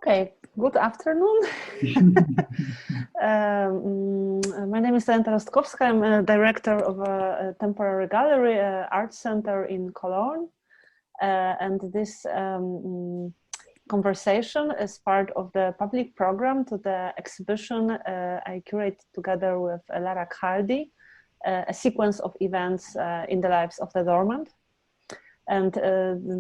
Okay, good afternoon. My name is Anita Rostkowska. I'm a director of a temporary gallery, art center in Cologne. And this conversation is part of the public program to the exhibition I curate together with Lara Khaldi, a sequence of events in the lives of the Dormant. And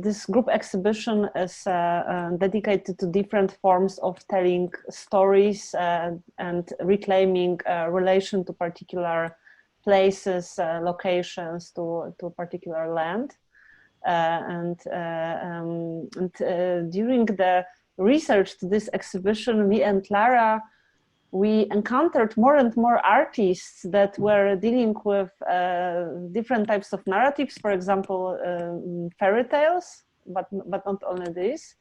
this group exhibition is dedicated to different forms of telling stories and reclaiming relation to particular places, locations, to particular land. During the research to this exhibition, me and Lara, we encountered more and more artists that were dealing with different types of narratives, for example, fairy tales, but not only this.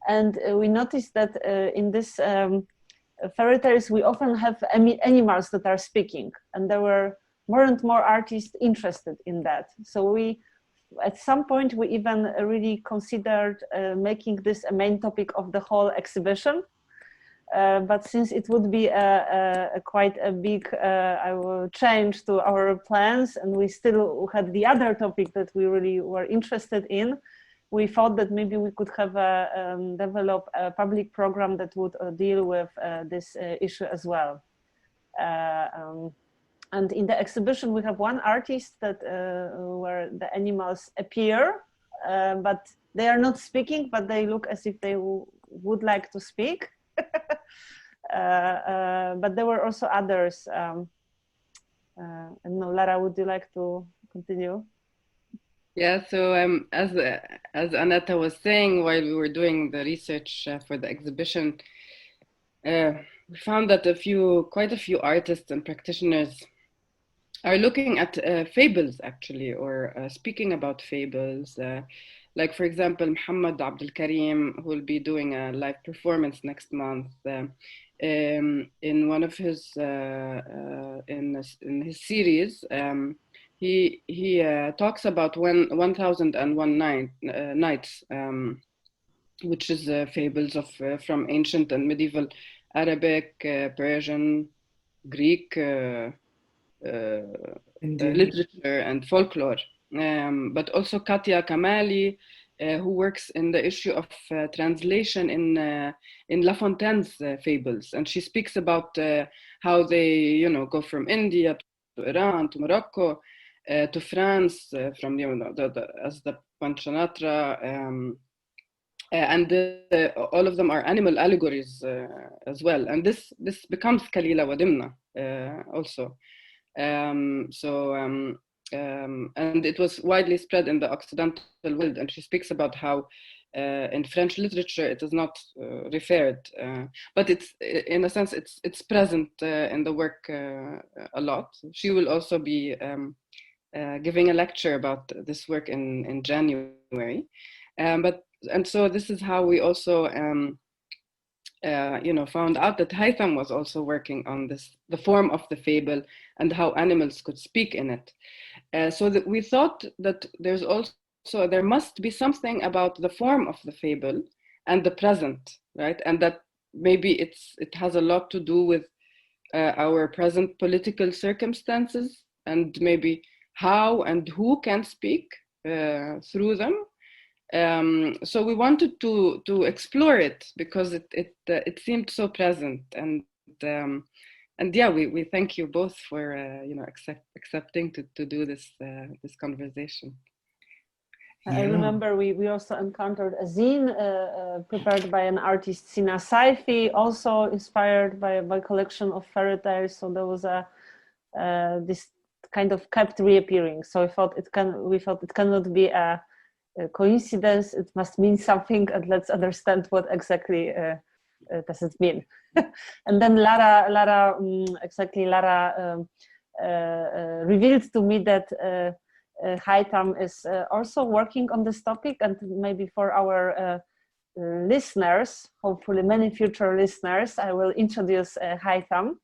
And we noticed that in this fairy tales, we often have animals that are speaking, and there were more and more artists interested in that. So we, at some point, we even really considered making this a main topic of the whole exhibition. But since it would be quite a big change to our plans, and we still had the other topic that we really were interested in, we thought that maybe we could have develop a public program that would deal with this issue as well. And in the exhibition, we have one artist that where the animals appear, but they are not speaking, but they look as if they would like to speak. But there were also others. And no, Lara, would you like to continue? Yeah, so as Aneta was saying, while we were doing the research for the exhibition, we found that quite a few artists and practitioners are looking at fables, actually, or speaking about fables. Like, for example, Muhammad Abdul Karim, who will be doing a live performance next month. In one of his in his series, he talks about 1001 nights, which is fables of from ancient and medieval Arabic, Persian, Greek literature and folklore. But also Katia Kamali, who works in the issue of translation in La Fontaine's fables, and she speaks about how they, go from India to Iran to Morocco to France, from as the Panchanatra, and all of them are animal allegories as well. And this becomes Kalila Wadimna also. And it was widely spread in the Occidental world, and she speaks about how in French literature it is not referred, but it's in a sense it's present in the work a lot. She will also be giving a lecture about this work in January, and so this is how we also found out that Haytham was also working on the form of the fable and how animals could speak in it. So that we thought that there must be something about the form of the fable and the present, right? And that maybe it has a lot to do with our present political circumstances, and maybe how and who can speak through them. So we wanted to explore it because it seemed so present, and yeah, we thank you both for accepting to do this conversation. I remember we also encountered a zine prepared by an artist, Sina Saifi, also inspired by a collection of fairy tales. So there was this kind of kept reappearing. So we thought it cannot be a coincidence. It must mean something, and let's understand what exactly does it mean. And then Lara revealed to me that Haytham is also working on this topic, and maybe for our listeners, hopefully many future listeners, I will introduce Haytham.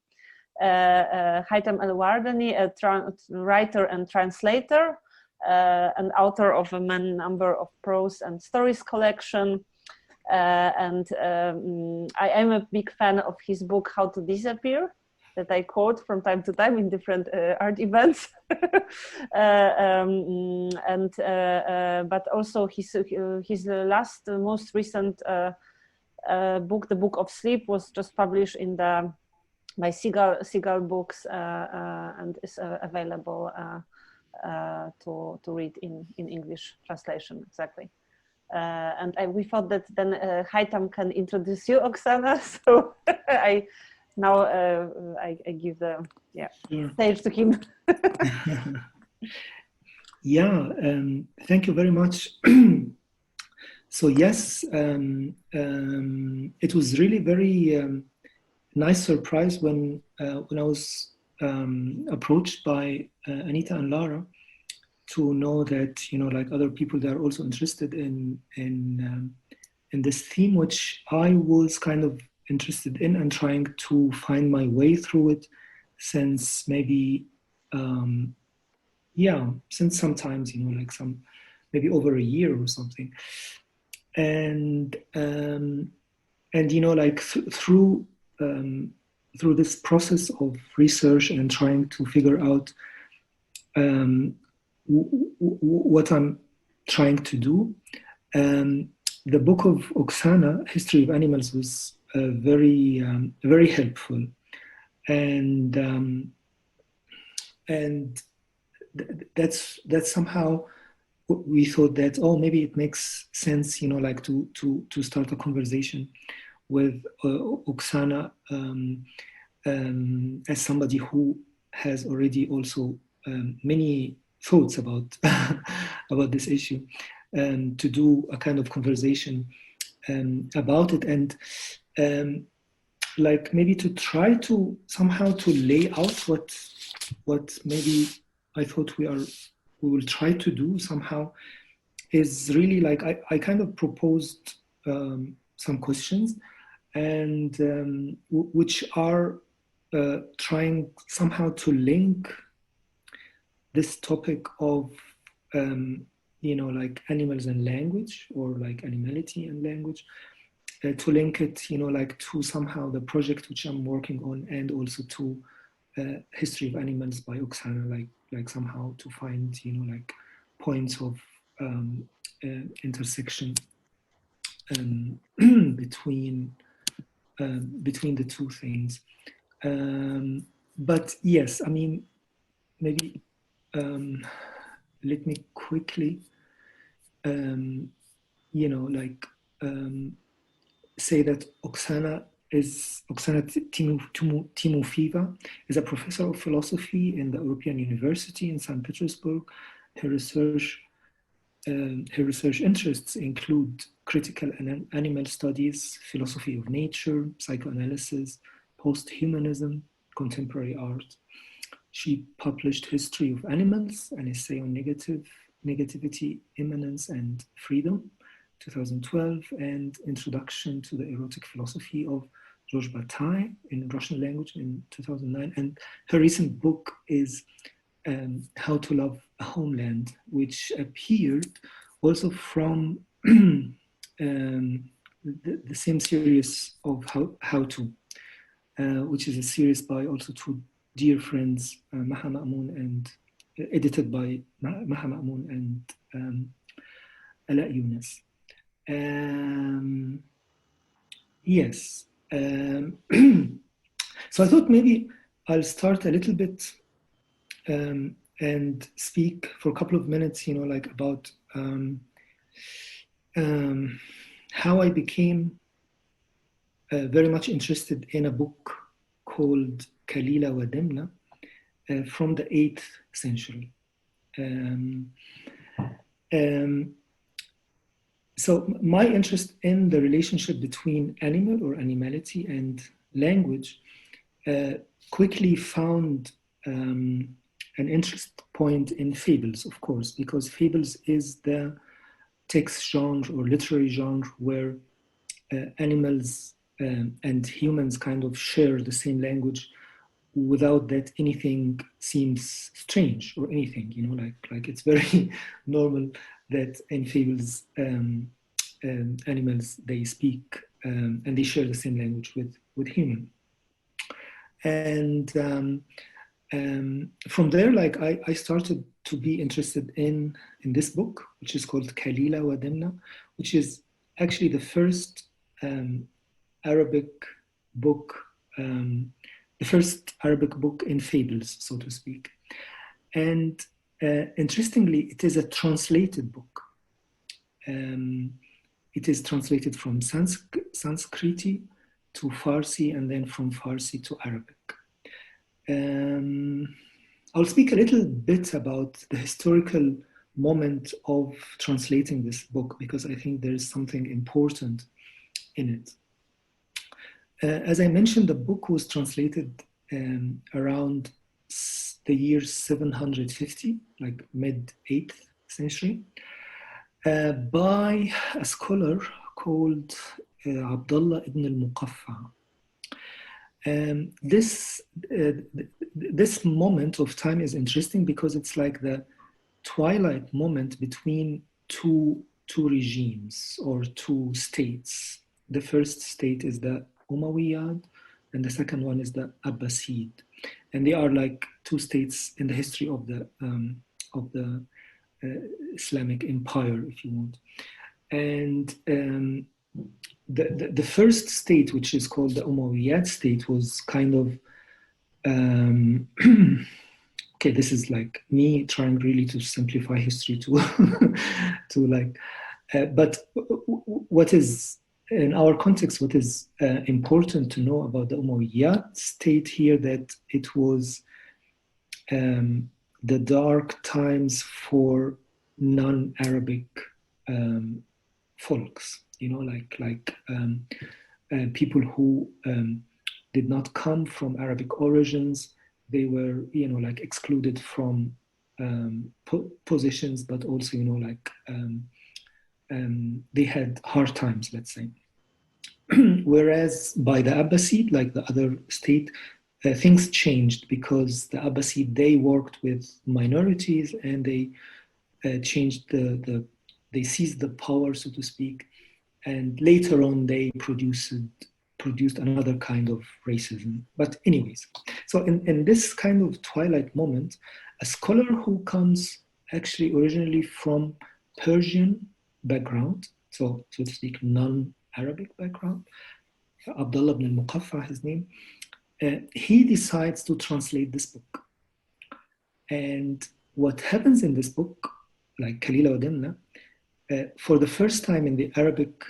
Haytham El-Wardany, a writer and translator, an author of a number of prose and stories collection. And I am a big fan of his book, How to Disappear, that I quote from time to time in different art events. But also his last, most recent book, The Book of Sleep, was just published in by Seagull Books and is available to read in English translation, exactly. And we thought that then Haytham can introduce you, Oxana. So I give the stage to him. Yeah, thank you very much. So yes, it was really very nice surprise when I was approached by Anita and Lara to know that, you know, like other people that are also interested in this theme, which I was kind of interested in and trying to find my way through it since maybe since sometimes, you know, like maybe over a year or something. And you know, like through this process of research and trying to figure out what I'm trying to do, the book of Oxana, History of Animals, was very very helpful, and that's somehow we thought that, oh, maybe it makes sense, you know, like to start a conversation with Oxana as somebody who has already also many thoughts about about this issue, to do a kind of conversation about it, and like maybe to try to somehow to lay out what maybe I thought we will try to do somehow is really like I kind of proposed some questions, and which are trying somehow to link this topic of you know, like animals and language, or like animality and language, to link it, you know, like to somehow the project which I'm working on, and also to History of Animals by Oxana, like somehow to find, you know, like points of intersection between the two things. But yes, I mean, maybe let me quickly, you know, like say that Oxana Timofeeva is a professor of philosophy in the European University in St. Petersburg. Her research interests include critical and animal studies, philosophy of nature, psychoanalysis, post-humanism, contemporary art. She published History of Animals, an essay on negativity, immanence, and freedom, 2012, and Introduction to the Erotic Philosophy of Georges Bataille in Russian language in 2009. And her recent book is How to Love a Homeland, which appeared also from the same series of How To, which is a series by also two dear friends, Maha Ma'moon, and edited by Maha Ma'moon and Ala Yunus. Yes. So I thought maybe I'll start a little bit and speak for a couple of minutes, you know, like about how I became very much interested in a book called Kalila wa Demna from the 8th century. So my interest in the relationship between animal or animality and language quickly found an interest point in fables, of course, because fables is the text genre or literary genre where animals and humans kind of share the same language without that anything seems strange or anything, you know, like it's very normal that in fables animals, they speak and they share the same language with human. And from there, like I started to be interested in this book, which is called Kalila wa Dimna, which is actually the first Arabic book, the first Arabic book in fables, so to speak. And interestingly, it is a translated book. It is translated from Sanskriti to Farsi, and then from Farsi to Arabic. I'll speak a little bit about the historical moment of translating this book, because I think there is something important in it. As I mentioned, the book was translated around the year 750, like mid-8th century, by a scholar called Abdullah ibn al-Muqaffa. This moment of time is interesting because it's like the twilight moment between two regimes or two states. The first state is the Umayyad, and the second one is the Abbasid, and they are like two states in the history of the Islamic empire, if you want. And the first state, which is called the Umayyad state, was kind of okay, this is like me trying really to simplify history to like, but what is in our context, what is important to know about the Umayyad state here, that it was the dark times for non-Arabic folks, you know, like people who did not come from Arabic origins. They were, you know, like excluded from positions, but also, you know, like they had hard times, let's say. Whereas by the Abbasid, like the other state, things changed, because the Abbasid, they worked with minorities, and they changed they seized the power, so to speak, and later on they produced another kind of racism. But anyways, so in this kind of twilight moment, a scholar who comes actually originally from Persian background, so to speak, non-Arabic background, Abdullah ibn al-Muqaffa, his name, he decides to translate this book. And what happens in this book, like Kalila wa Dimna, for the first time in the Arabic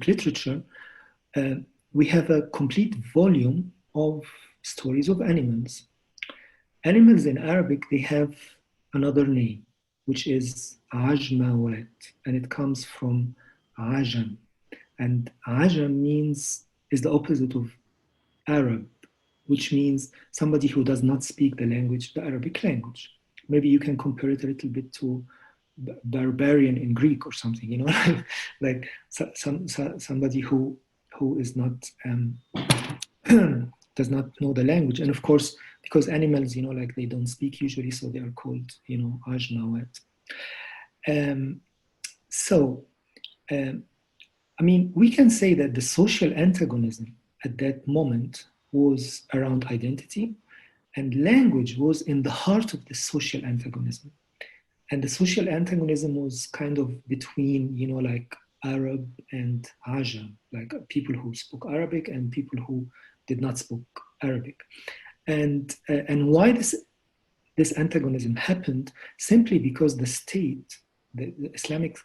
literature, we have a complete volume of stories of animals. Animals in Arabic, they have another name, which is ajmawat, and it comes from ajam. And ajam is the opposite of Arab, which means somebody who does not speak the Arabic language. Maybe you can compare it a little bit to barbarian in Greek or something, you know, like somebody who is not does not know the language. And of course, because animals, you know, like they don't speak usually, so they are called, you know, ajnawat. I mean, we can say that the social antagonism at that moment was around identity, and language was in the heart of the social antagonism. And the social antagonism was kind of between, you know, like Arab and Ajam, like people who spoke Arabic and people who did not speak Arabic. And why this antagonism happened? Simply because the state, the Islamic,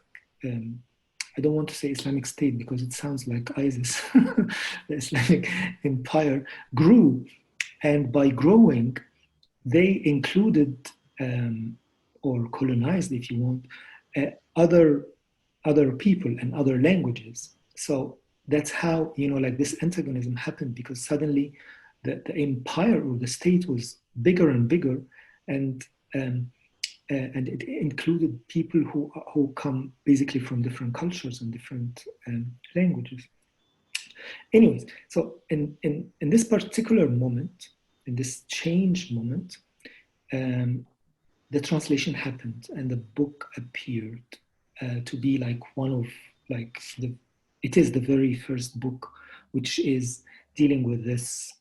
I don't want to say Islamic State because it sounds like ISIS, the Islamic empire grew. And by growing, they included or colonized, if you want, other people and other languages. So that's how, you know, like this antagonism happened, because suddenly the empire or the state was bigger and bigger, and it included people who come basically from different cultures and different languages. Anyways, so in this particular moment, in this change moment, the translation happened and the book appeared. to be like one of like it is the very first book which is dealing with this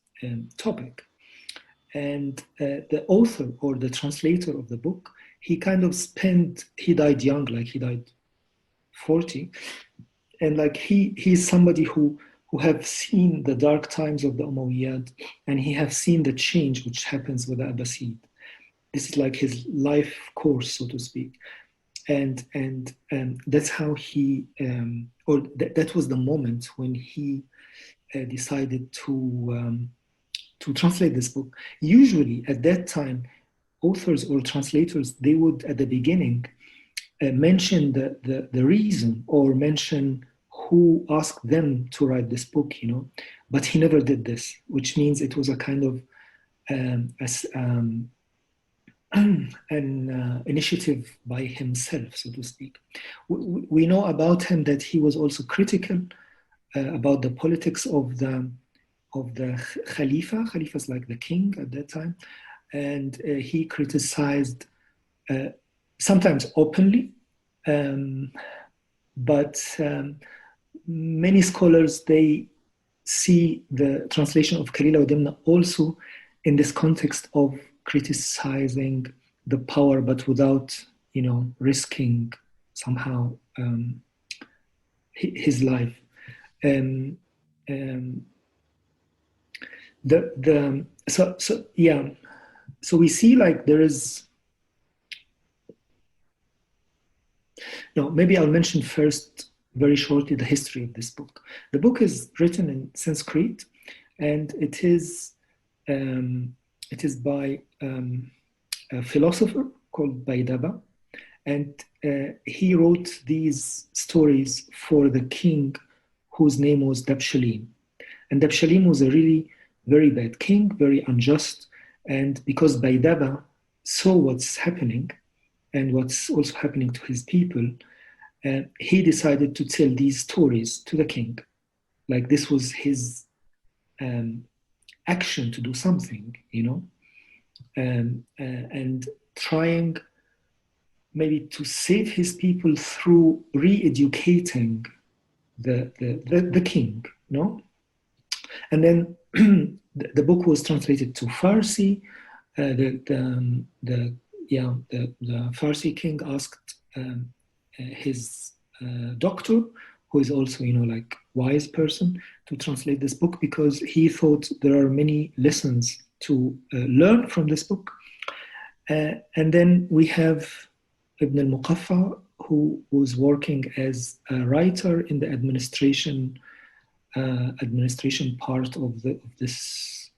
topic. And the author or the translator of the book, he died young, like he died 40. And like he's somebody who have seen the dark times of the Umayyad, and he have seen the change which happens with the Abbasid. This is like his life course, so to speak. And that's how he, that was the moment when he decided to translate this book. Usually at that time, authors or translators, they would at the beginning mention the reason or mention who asked them to write this book, but he never did this, which means it was a kind of an initiative by himself, so to speak. We know about him that he was also critical about the politics of the Khalifa. Khalifa is like the king at that time, and he criticized sometimes openly, but many scholars, they see the translation of Kalila Wadimna also in this context of criticizing the power, but without, risking somehow his life. So we see like there is. No, maybe I'll mention first very shortly the history of this book. The book is written in Sanskrit, and it is by a philosopher called Baidaba, and he wrote these stories for the king whose name was Dabshalim. And Dabshalim was a really very bad king, very unjust, and because Baidaba saw what's happening and what's also happening to his people, he decided to tell these stories to the king. Like this was his action to do something, and trying maybe to save his people through re-educating the king, And then the book was translated to Farsi. The Farsi king asked his doctor, who is also, like wise person, to translate this book because he thought there are many lessons to learn from this book. And then we have Ibn al-Muqaffa, who was working as a writer in the administration part of this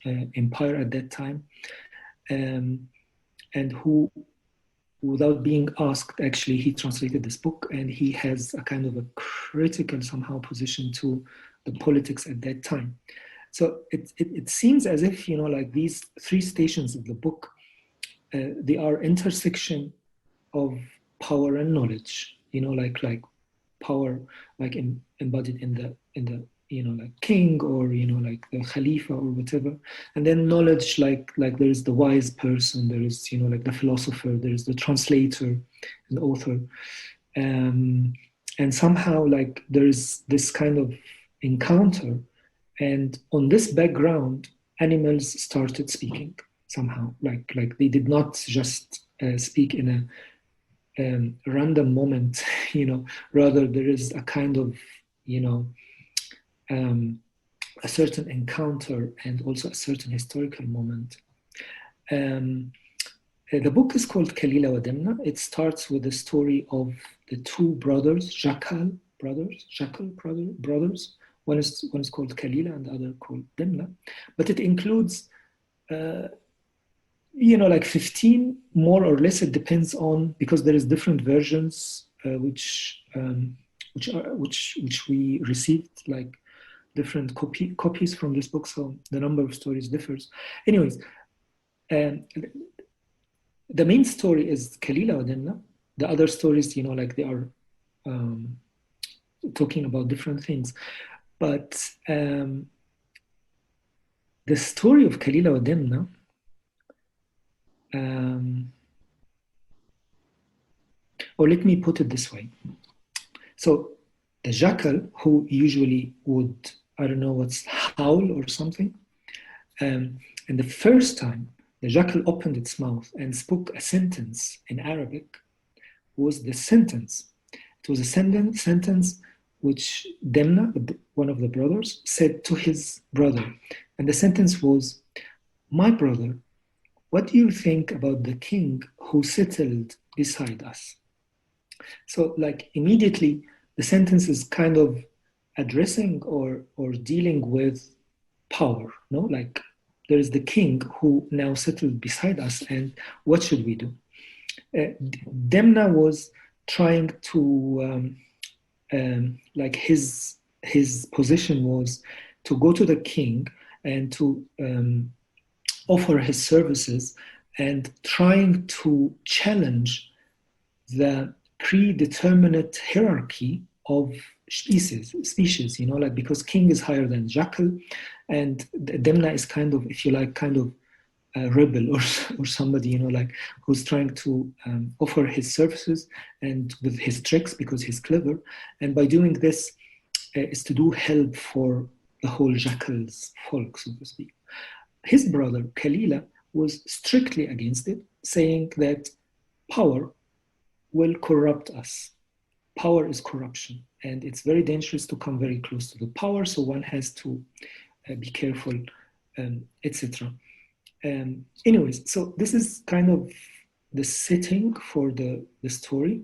empire at that time, and who, without being asked, actually he translated this book, and he has a kind of a critical somehow position to the politics at that time. So it seems as if, like these three stations of the book, they are intersection of power and knowledge, like power, like embodied in the like king, or like the Khalifa or whatever, and then knowledge, like there is the wise person, there is like the philosopher, there is the translator and author, and somehow like there is this kind of encounter, and on this background, animals started speaking somehow, like they did not just speak in a random moment, rather there is a kind of, a certain encounter and also a certain historical moment. The book is called Kalila Wadimna. It starts with the story of the two brothers, Jackal brothers. One is called Kalila and the other called Dimna. But it includes like 15 more or less. It depends on, because there is different versions which we received, like different copies from this book, so the number of stories differs. Anyways, the main story is Kalila Wadimna. The other stories, like they are talking about different things, but the story of Kalila Wadimna, or let me put it this way. So the jackal, who usually would, I don't know what's, howl or something, and the first time the jackal opened its mouth and spoke a sentence in Arabic was the sentence. It was a sentence which Demna, one of the brothers, said to his brother. And the sentence was, "My brother, what do you think about the king who settled beside us?" So like immediately the sentence is kind of addressing or dealing with power, no? Like there is the king who now settled beside us, and what should we do? Demna was trying to, like his position was to go to the king and to offer his services and trying to challenge the predeterminate hierarchy of species, you know, like because king is higher than jackal, and Demna is kind of, if you like, kind of a rebel or somebody, you know, like who's trying to offer his services and with his tricks because he's clever, and by doing this is to do help for the whole jackal's folk, so to speak. His brother Kalila was strictly against it, saying that power will corrupt us. Power is corruption, and it's very dangerous to come very close to the power, so one has to be careful, etc. Anyways, so this is kind of the setting for the story.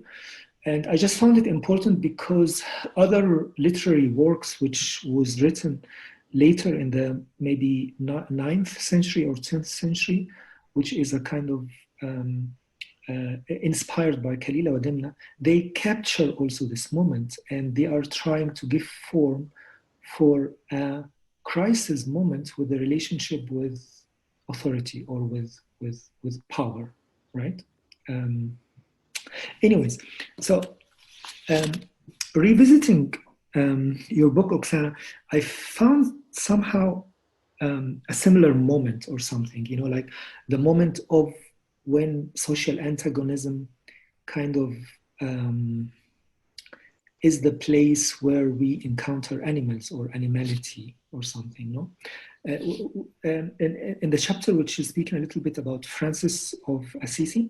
And I just found it important because other literary works which was written later in the maybe 9th century or 10th century, which is a kind of inspired by Kalila wa Demna, they capture also this moment, and they are trying to give form for a crisis moment with the relationship with authority or with power, right? Anyways, so revisiting your book, Oxana, I found somehow a similar moment or something, you know, like the moment of when social antagonism kind of is the place where we encounter animals or animality or something, no? In the chapter which is speaking a little bit about Francis of Assisi,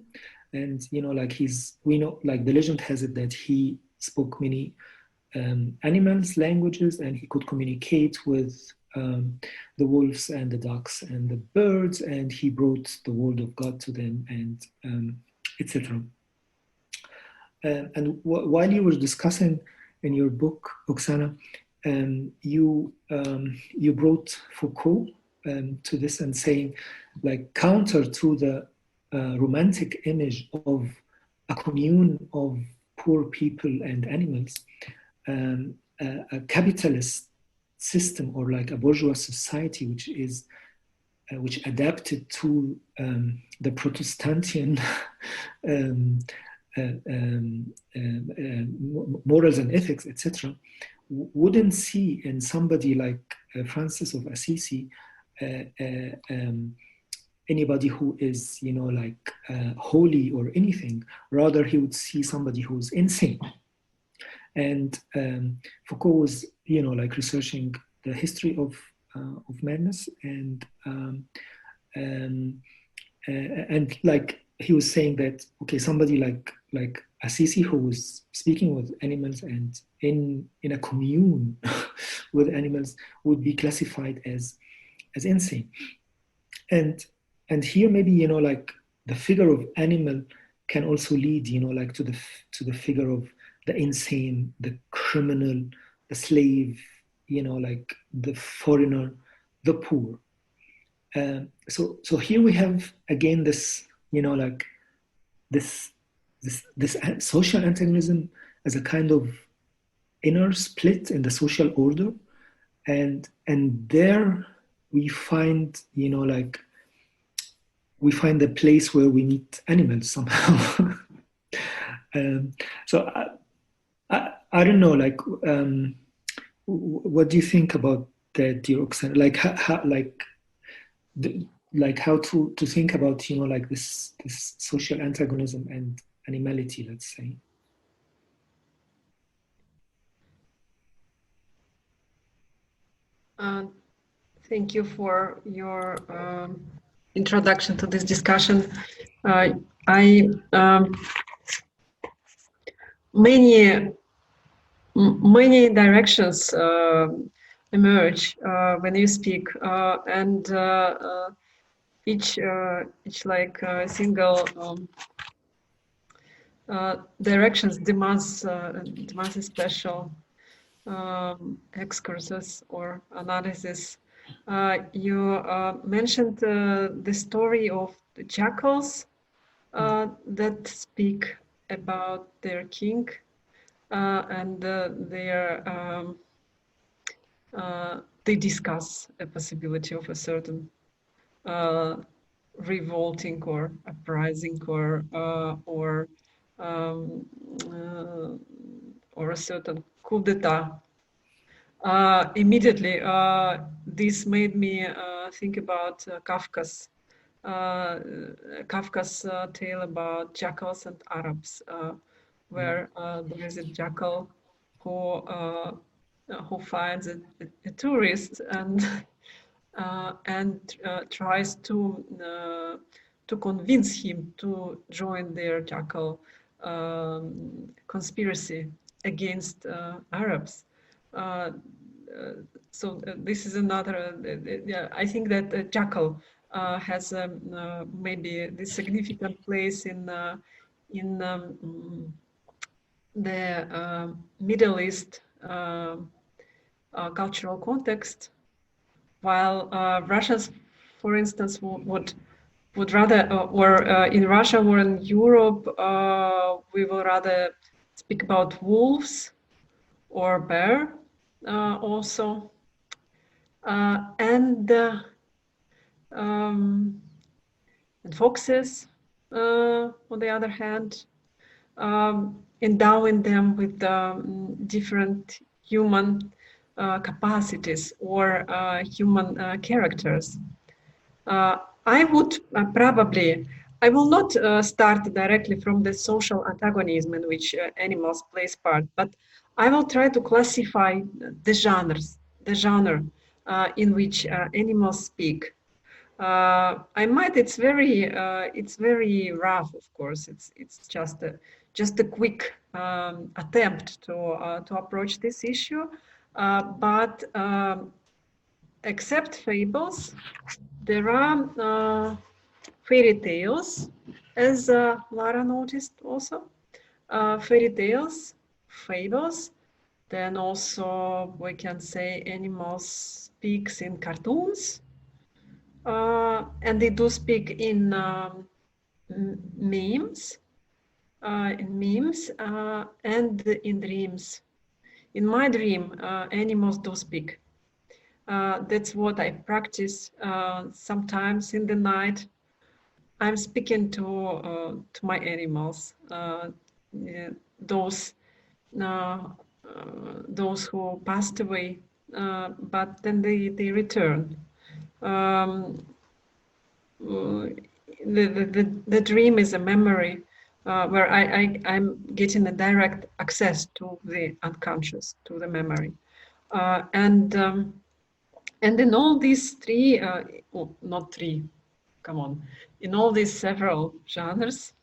and you know, like we know, like the legend has it that he spoke many animals' languages, and he could communicate with the wolves and the ducks and the birds, and he brought the word of God to them, and etc. And while you were discussing in your book, Oksana, you brought Foucault to this and saying, like, counter to the romantic image of a commune of poor people and animals, a capitalist system or like a bourgeois society which adapted to the Protestantian morals and ethics, etc., wouldn't see in somebody like Francis of Assisi anybody who is, you know, like holy or anything. Rather, he would see somebody who's insane. And Foucault was, you know, like researching the history of madness, and like he was saying that, okay, somebody like Assisi, who was speaking with animals and in a commune with animals, would be classified as insane. And here maybe, you know, like the figure of animal can also lead, you know, like to the figure of the insane, the criminal, the slave, you know, like the foreigner, the poor. So here we have again this, you know, like this social antagonism as a kind of inner split in the social order, and there we find, you know, like we find the place where we meet animals somehow. So I don't know, like what do you think about that, dear Oksana? Like how to think about, you know, like this social antagonism and animality, let's say. Thank you for your introduction to this discussion. Many directions emerge when you speak, and each like single directions demands a special excursus or analysis. You mentioned the story of the jackals that speak about their king and they discuss a possibility of a certain revolting or uprising or a certain coup d'etat. Immediately, this made me think about Kafka's tale about jackals and Arabs, where there is a jackal who finds a tourist and tries to convince him to join their jackal conspiracy against Arabs. So this is another. I think that the jackal has maybe this significant place in the Middle East cultural context, while Russians, for instance, would rather, or in Russia or in Europe, we will rather speak about wolves or bear also, and foxes, on the other hand, endowing them with different human capacities or human characters. I would probably, I will not start directly from the social antagonism in which animals plays part, but I will try to classify the genres, the genre in which animals speak. I might. It's very rough, of course. It's just a quick attempt to approach this issue, but except fables, there are fairy tales, as Lara noticed also. Fairy tales, fables. Then also we can say animals speaks in cartoons. And they do speak in memes, and in dreams. In my dream, animals do speak. That's what I practice. Sometimes in the night, I'm speaking to my animals. Those who passed away, but then they return. The dream is a memory where I'm getting a direct access to the unconscious, to the memory, and in all these three, not three, come on, in all these several genres,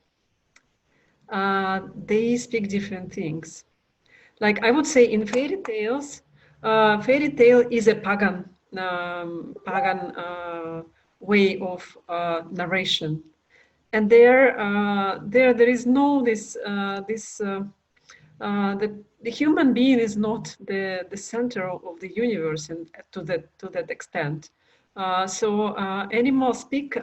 they speak different things. Like I would say in fairy tales, fairy tale is a pagan way of narration, and there is no the human being is not the center of the universe, and to that extent. So animals speak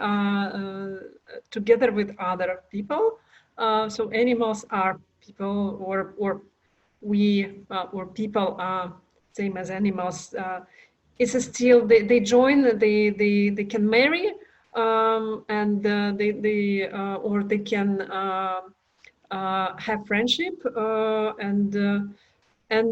together with other people. So animals are people, or we or people are same as animals. It's still they join. They can marry, and or they can have friendship, and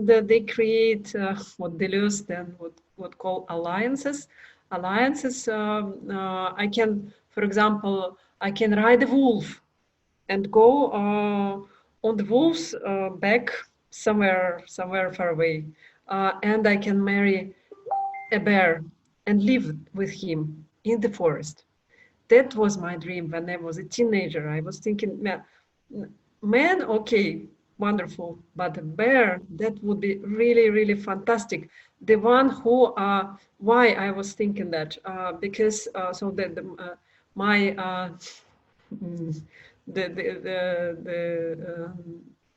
they create what Deleuze then would call alliances. Alliances. I can, for example, I can ride a wolf and go on the wolf's back somewhere far away, and I can marry a bear and live with him in the forest. That was my dream when I was a teenager. I was thinking, man, okay, wonderful, but a bear, that would be really, really fantastic. The one who, why I was thinking that, because so that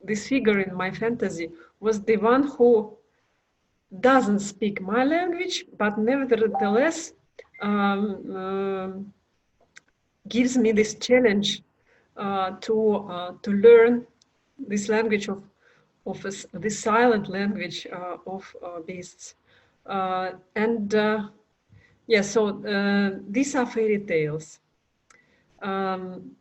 this figure in my fantasy was the one who doesn't speak my language, but nevertheless gives me this challenge to learn this language of this silent language of beasts. Yeah, so these are fairy tales. And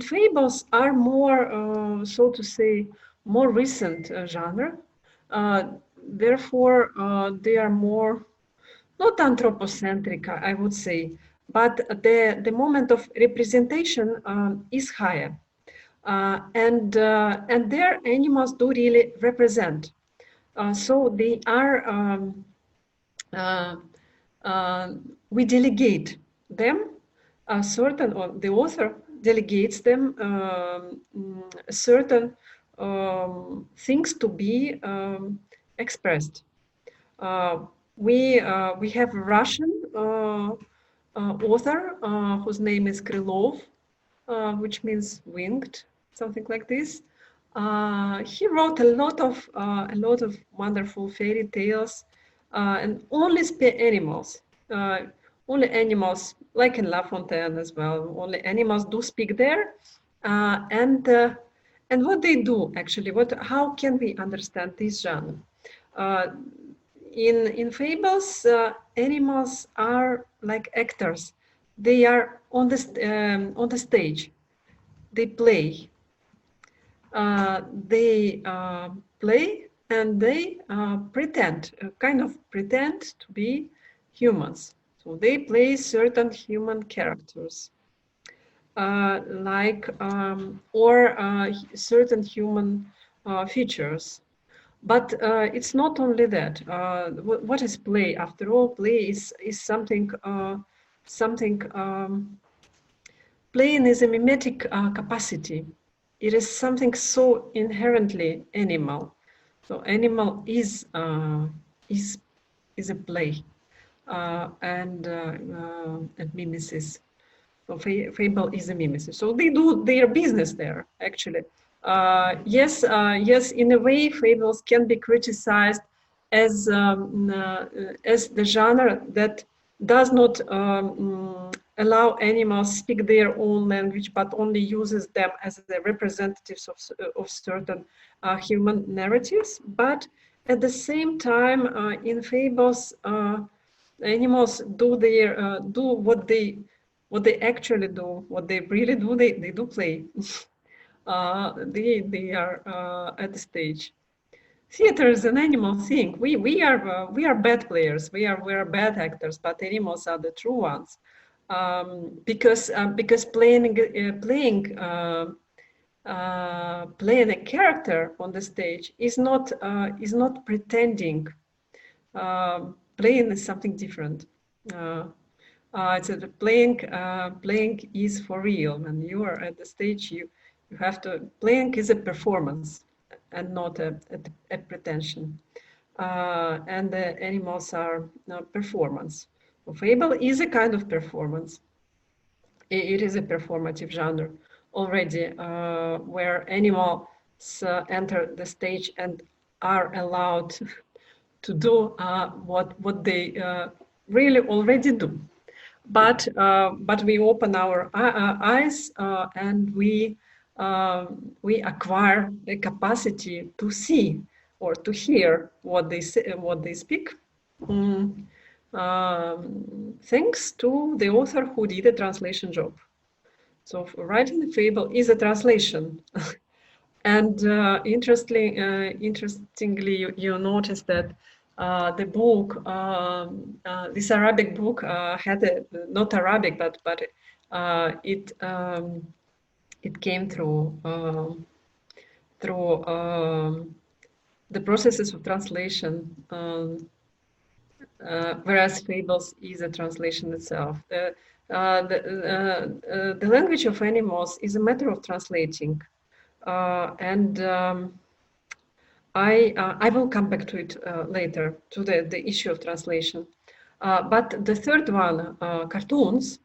fables are more, so to say, more recent genre. Therefore, they are more, not anthropocentric, I would say, but the moment of representation is higher. And their animals do really represent. So they are, we delegate them, certain, or the author delegates them certain things to be expressed. We have a Russian author whose name is Krylov, which means winged, something like this. He wrote a lot of wonderful fairy tales, and only animals. Only animals, like in La Fontaine as well. Only animals do speak there, and what they do actually. How can we understand this genre? In fables, animals are like actors. They are on the stage. They play. They play and they pretend to be humans. So they play certain human characters, certain human features. But it's not only that. What is play? After all, play is something. Playing is a mimetic capacity. It is something so inherently animal. So animal is a play, and mimesis. So fable is a mimesis. So they do their business there, actually. Yes, in a way, fables can be criticized as the genre that does not allow animals speak their own language, but only uses them as the representatives of certain human narratives. But at the same time, in fables, animals do what they actually do, what they really do. They do play. They are at the stage. Theater is an animal thing. We are bad players. We are bad actors, but animals are the true ones. Because playing a character on the stage is not pretending. Playing is something different. It's playing is for real. When you are at the stage, you have to. Playing is a performance and not a pretension. And the animals are performance. Fable is a kind of performance. It is a performative genre already, where animals enter the stage and are allowed to do what they really already do. But we open our eyes and we acquire the capacity to see or to hear what they say, what they speak. Thanks to the author who did a translation job. So writing the fable is a translation. And interestingly, you notice that the book, this Arabic book, had not Arabic, but it came through the processes of translation. whereas Fables is a translation itself. The language of animals is a matter of translating, and I will come back to it later, to the issue of translation. But the third one, cartoons,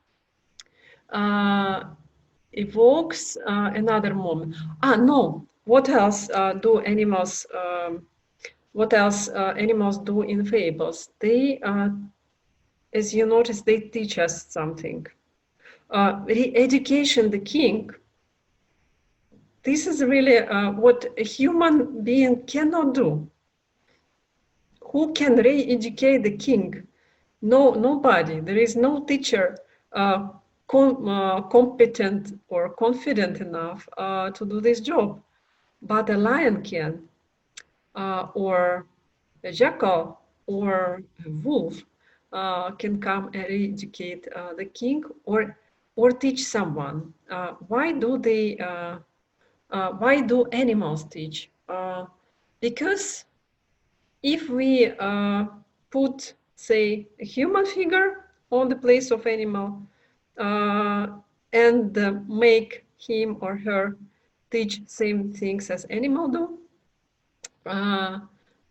evokes another moment. No, what else do animals? What else animals do in Fables? They, as you notice, they teach us something. Re-education the king. This is really what a human being cannot do. Who can re-educate the king? No, nobody. There is no teacher competent or confident enough to do this job. But a lion can, or a jackal, or a wolf can come and re-educate the king, or teach someone. Why do animals teach? Because if we put, say, a human figure on the place of animal and make him or her teach same things as animal do,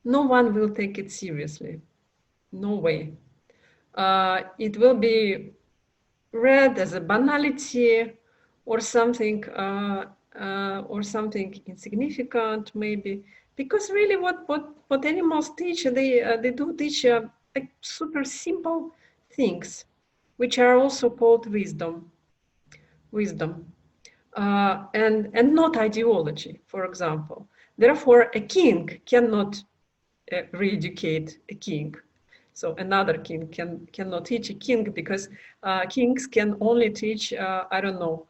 no one will take it seriously. No way. It will be read as a banality or something insignificant, maybe, because really what animals teach, they do teach like super simple things, which are also called wisdom, and not ideology, for example. Therefore, a king cannot re-educate a king. So another king cannot teach a king, because kings can only teach, I don't know,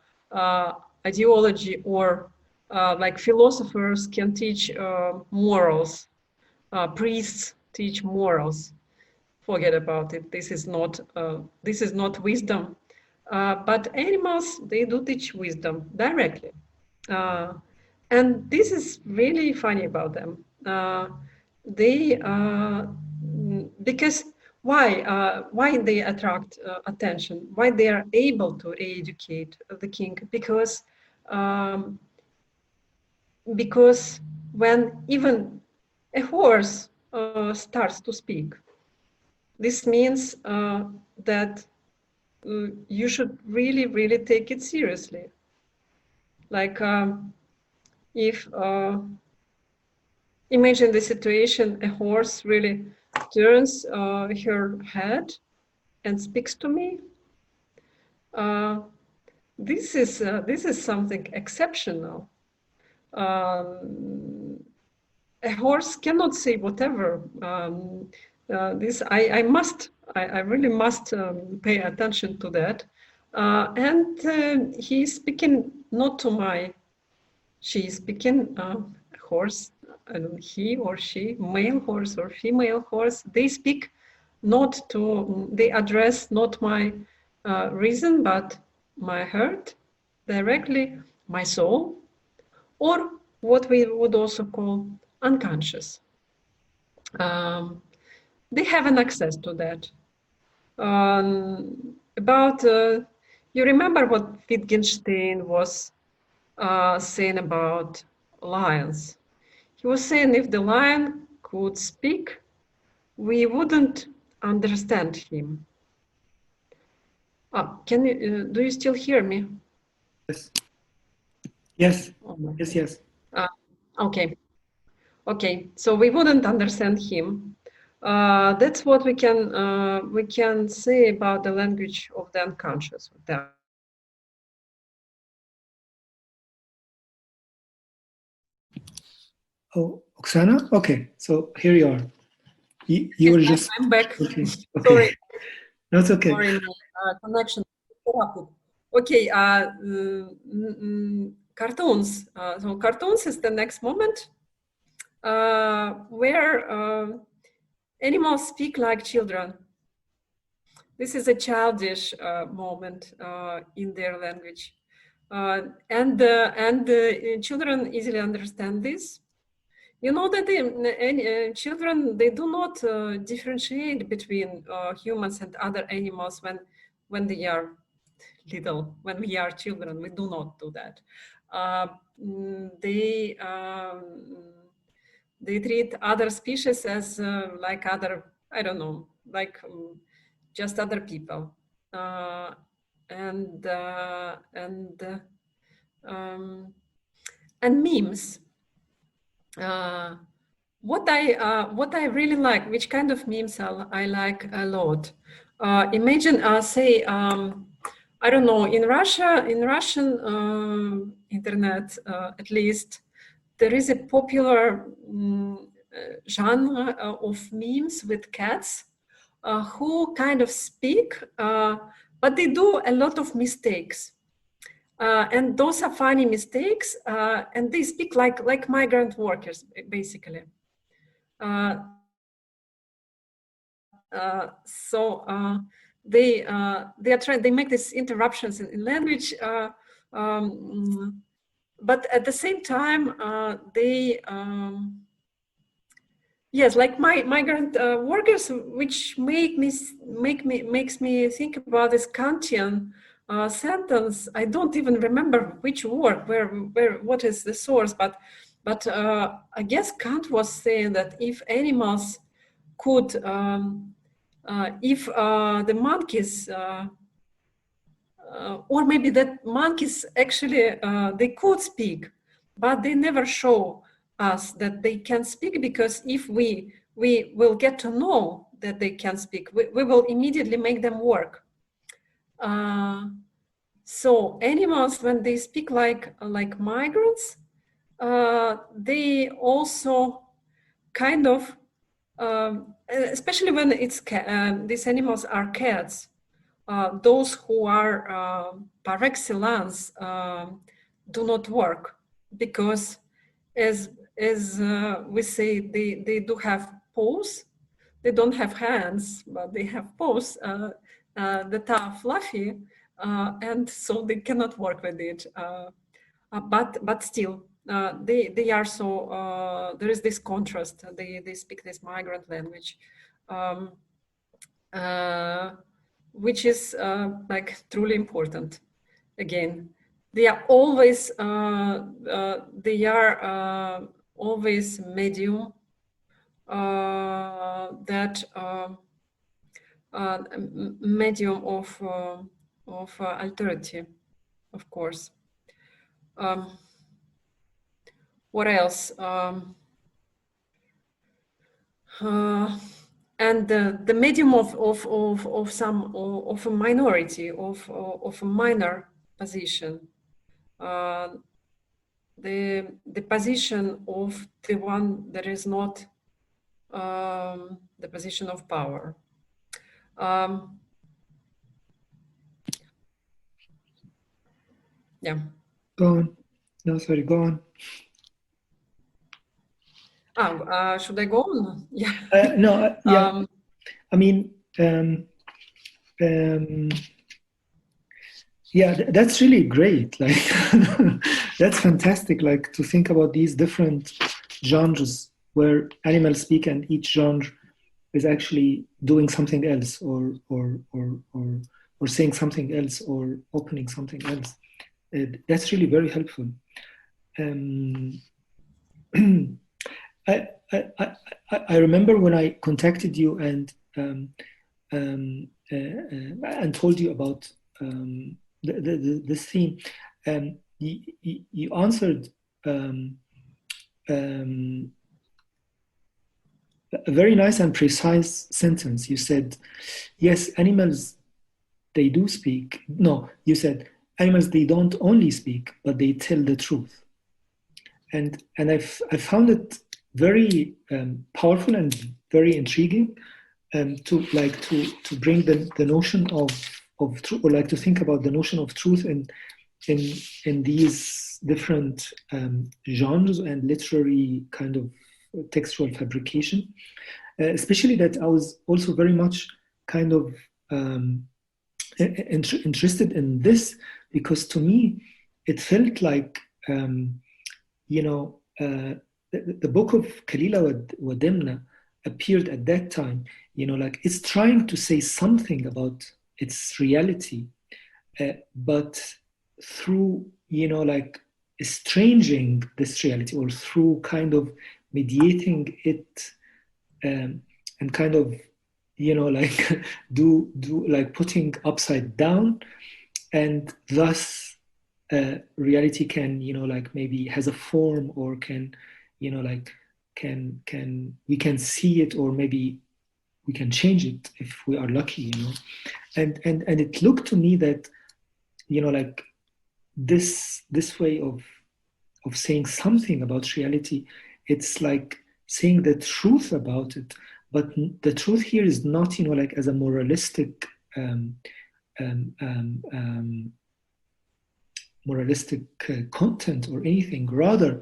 ideology, or like philosophers can teach morals. Priests teach morals. Forget about it. This is not wisdom. But animals, they do teach wisdom directly. And this is really funny about them. Because why they attract attention? Why they are able to educate the king? Because when even a horse starts to speak, this means that you should really take it seriously. Like if imagine the situation, a horse really turns her head and speaks to me. This is something exceptional. A horse cannot say whatever. I really must pay attention to that. And he's speaking not to my. She's speaking horse. I don't know, he or she, male horse or female horse. They speak not to. They address not my reason, but my heart directly, my soul, or what we would also call unconscious. They have an access to that. You remember what Wittgenstein was saying about lions? He was saying if the lion could speak, we wouldn't understand him. Do you still hear me? Yes. Yes. Yes. Okay. So we wouldn't understand him. That's what we can say about the language of the unconscious. Oh, Oksana? Okay, so here you are. You were just... I'm back. Okay. Sorry. No, it's okay. Sorry, connection interrupted. Okay, cartoons. So cartoons is the next moment where animals speak like children. This is a childish moment in their language. And children easily understand this You know that children, they do not differentiate between humans and other animals when they are little, when we are children. We do not do that. They treat other species as like other, I don't know, like just other people. And memes. What I really like, which kind of memes I like a lot. Imagine, say, I don't know, in Russian internet, at least, there is a popular genre of memes with cats who kind of speak, but they do a lot of mistakes. And those are funny mistakes, and they speak like migrant workers, basically. They are trying. They make these interruptions in language, but at the same time, they yes, like migrant workers, which makes me think about this Kantian sentence. I don't even remember which word, what is the source, but I guess Kant was saying that if animals could, if the monkeys, or maybe that monkeys actually, they could speak, but they never show us that they can speak, because if we will get to know that they can speak, we will immediately make them work. So animals, when they speak like migrants, they also kind of, especially when it's these animals are cats, those who are par excellence do not work, because as we say, they do have paws. They don't have hands, but they have paws that are fluffy, and so they cannot work with it. But still, they are so. There is this contrast. They speak this migrant language, which is like truly important. Again, they are always always medium that medium of alterity, of course. What else? And the medium of a minority, of a minor position, the position of the one that is not the position of power. Yeah. Go on. No, sorry, go on. Should I go on? Yeah. No, yeah. I mean, yeah, that's really great. Like, that's fantastic. Like, to think about these different genres where animals speak, and each genre is actually doing something else, or saying something else, or opening something else. That's really very helpful. I remember when I contacted you and told you about this theme, you answered a very nice and precise sentence. You said, yes, animals, they do speak. No, you said, animals, they don't only speak, but they tell the truth. And I found it very powerful and very intriguing, to bring the notion of truth, or like to think about the notion of truth in these different genres and literary kind of textual fabrication. Especially that I was also very much kind of interested in this, because to me it felt like the book of Kalila Wadimna appeared at that time, like it's trying to say something about its reality, but through, like estranging this reality, or through kind of mediating it, and kind of, like do like putting upside down, and thus reality can, like maybe has a form, or can, like we can see it, or maybe we can change it if we are lucky, and it looked to me that, like this way of saying something about reality, it's like saying the truth about it, but the truth here is not, like as a moralistic moralistic content or anything. Rather,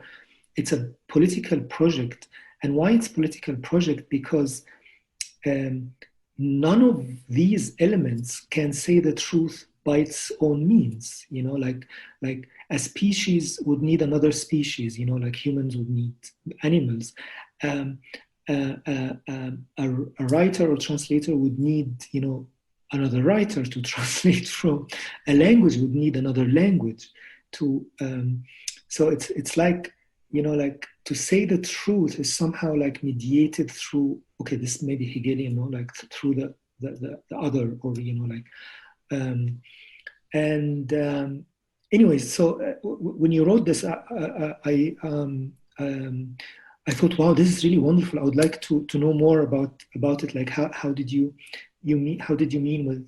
it's a political project. And why it's political project? Because none of these elements can say the truth by its own means. Like a species would need another species, like humans would need animals. A writer or translator would need, another writer to translate from. A language would need another language to. So it's like, like to say the truth is somehow like mediated through. Okay, this may be Hegelian, like through the other, or like. Anyways, so when you wrote this, I thought, wow, this is really wonderful. I would like to know more about it. Like, how did you mean? How did you mean with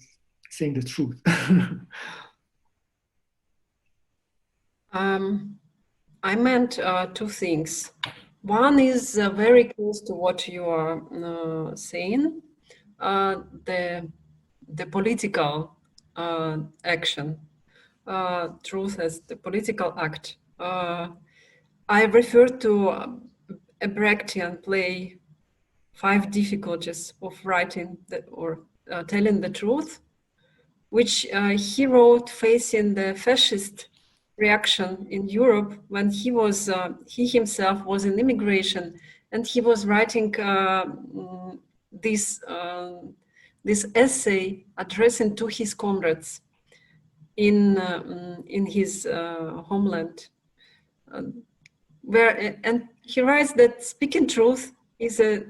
saying the truth? I meant two things. One is very close to what you are saying, the political action, truth as the political act. I refer to a Brechtian play, Five Difficulties of Writing or Telling the Truth, which he wrote facing the fascist reaction in Europe when he himself was in immigration, and he was writing this essay addressing to his comrades in his homeland, and he writes that speaking truth is a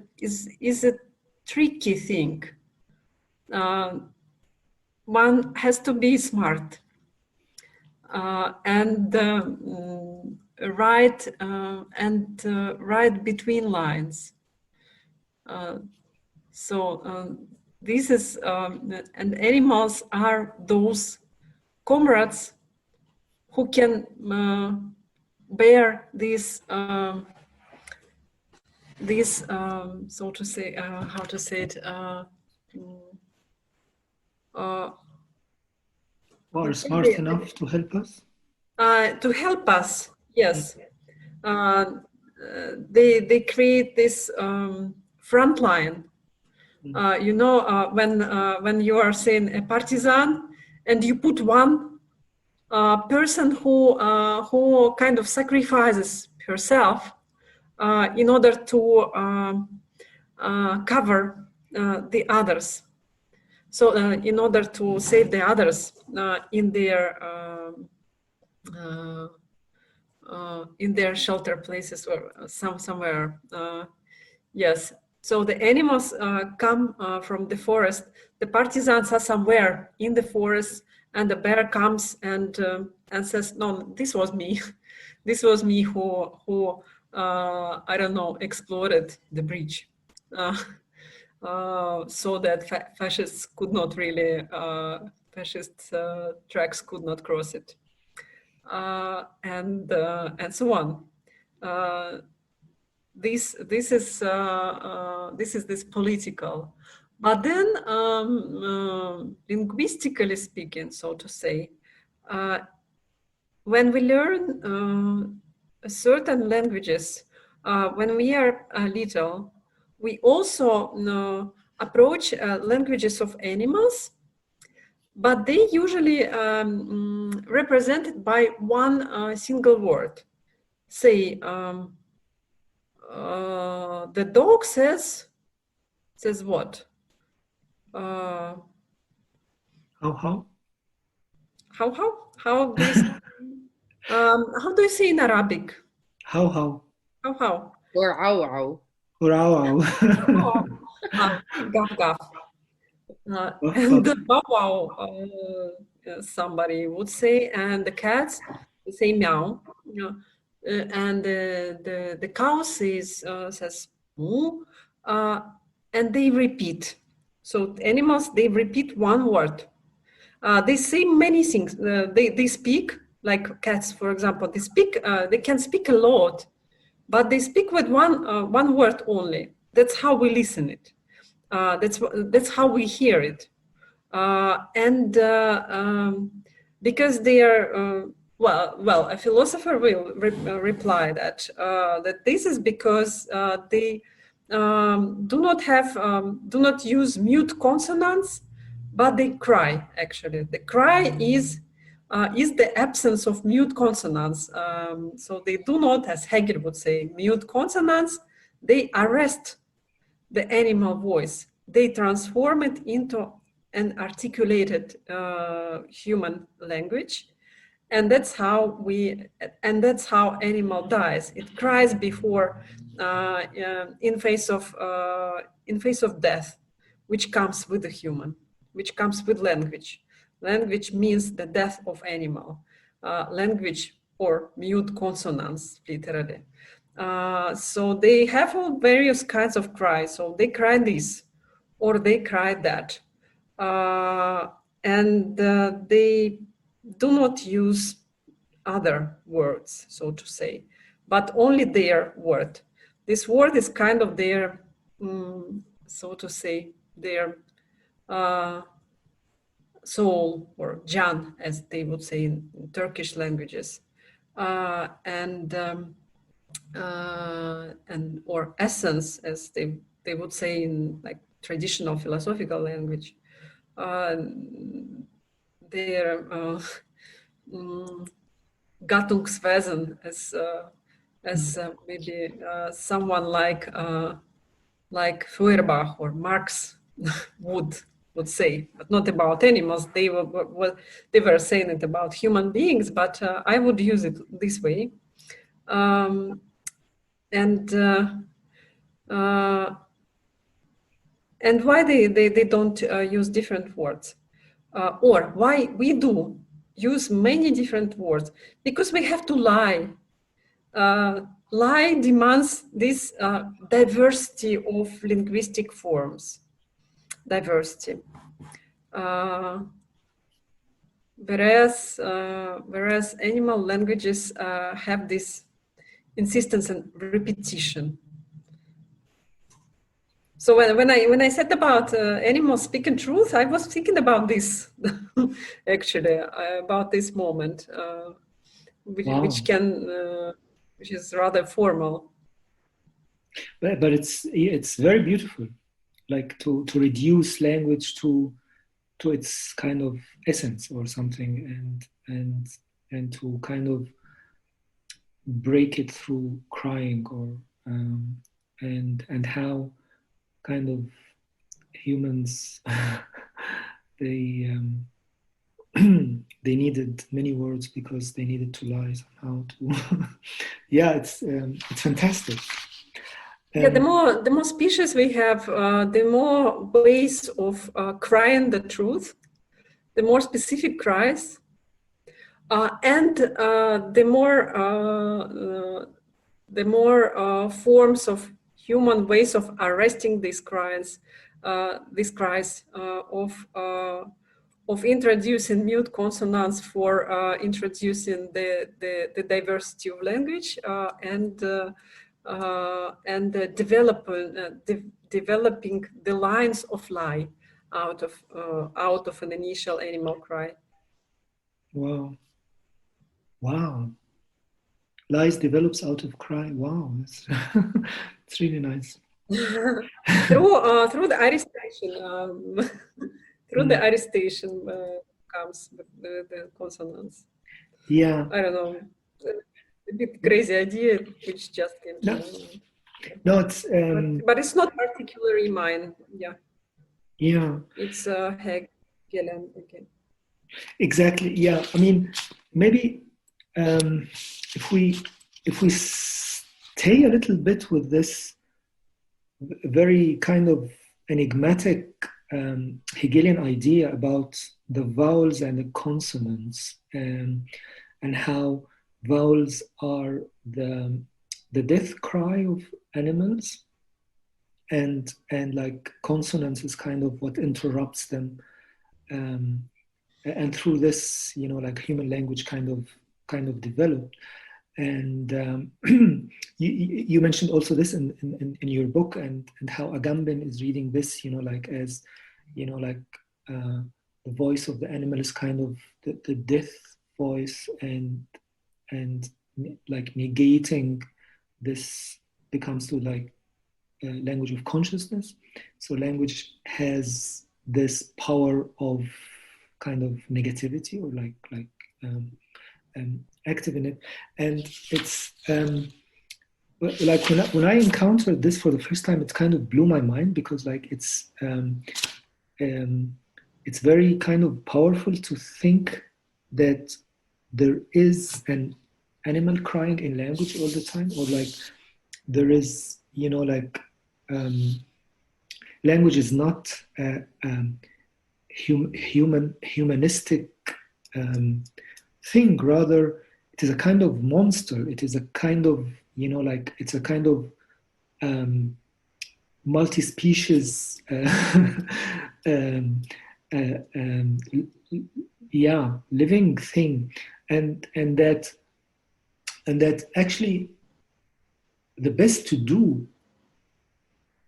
tricky thing. One has to be smart and write between lines. This is and animals are those comrades who can bear this so to say, how to say it, are smart enough to help us? To help us, yes. They create this front line. When you are saying a partisan, and you put one person who kind of sacrifices herself in order to cover the others. So in order to save the others in their shelter places or somewhere, yes. So the animals come from the forest. The partisans are somewhere in the forest, and the bear comes and says, "No, this was me. This was me who I don't know, exploded the bridge." So that fascists could not really, fascist tracks could not cross it, and so on. This is this political, but then linguistically speaking, so to say, when we learn certain languages, when we are little, we also approach languages of animals, but they usually represented by one single word. Say, the dog says what? How? How do you say, how do you say in Arabic? How? How? Or ow. Or ow. Gaf gaf. And the bow wow, somebody would say, and the cats say meow. And the cow says moo, and they repeat. So animals, they repeat one word. They say many things. They speak, like cats, for example. They speak. They can speak a lot, but they speak with one word only. That's how we listen it. That's how we hear it. Because they are well, a philosopher will reply that this is because they do not use mute consonants, but they cry. Actually, the cry is the absence of mute consonants. So they do not, as Hegel would say, mute consonants. They arrest the animal voice. They transform it into an articulated human language, and that's how animal dies. It cries before, in face of death, which comes with the human, which comes with language. Language means the death of animal. Language, or mute consonants, literally. So they have all various kinds of cries. So they cry this, or they cry that. And they do not use other words, so to say, but only their word. This word is kind of their, so to say, their soul, or can, as they would say in Turkish languages. And or essence, as they would say in like traditional philosophical language. Their Gattungswesen, as maybe someone like Feuerbach or Marx would say, but not about animals. They were saying it about human beings, but I would use it this way. And why they don't use different words, or why we do use many different words? Because we have to lie. Lie demands this diversity of linguistic forms. Diversity. Whereas animal languages have this insistence on repetition. So when I said about animals speaking truth, I was thinking about this actually, about this moment, which is rather formal. But it's very beautiful, like to reduce language to its kind of essence or something, and to kind of break it through crying, or and how kind of humans they needed many words because they needed to lie somehow to yeah, it's fantastic. Yeah, the more species we have, the more ways of crying the truth, the more specific cries, and the more forms of human ways of arresting these cries of introducing mute consonants for introducing the diversity of language, and developing the lines of lie out of an initial animal cry. Wow. Lies develops out of cry. Wow, it's really nice. through the arrestation, the arrestation comes the consonants. Yeah. I don't know. A bit crazy idea, which just came to mind. No, it's but it's not particularly mine. Yeah, yeah, it's Hegelian again. exactly. Yeah, I mean, maybe if we stay a little bit with this very kind of enigmatic Hegelian idea about the vowels and the consonants, and how vowels are the death cry of animals, and like consonants is kind of what interrupts them, and through this, you know, like human language kind of developed. And you mentioned also this in your book, and how Agamben is reading this, you know, like as, you know, like the voice of the animal is kind of the death voice, and like negating this becomes to like language of consciousness. So language has this power of kind of negativity, or like active in it. And it's like when I encountered this for the first time, it kind of blew my mind, because like it's very kind of powerful to think that there is an animal crying in language all the time, or like there is, you know, like language is not a humanistic thing. Rather, it is a kind of monster. It is a kind of, you know, like it's a kind of multi-species yeah, living thing. And that actually the best to do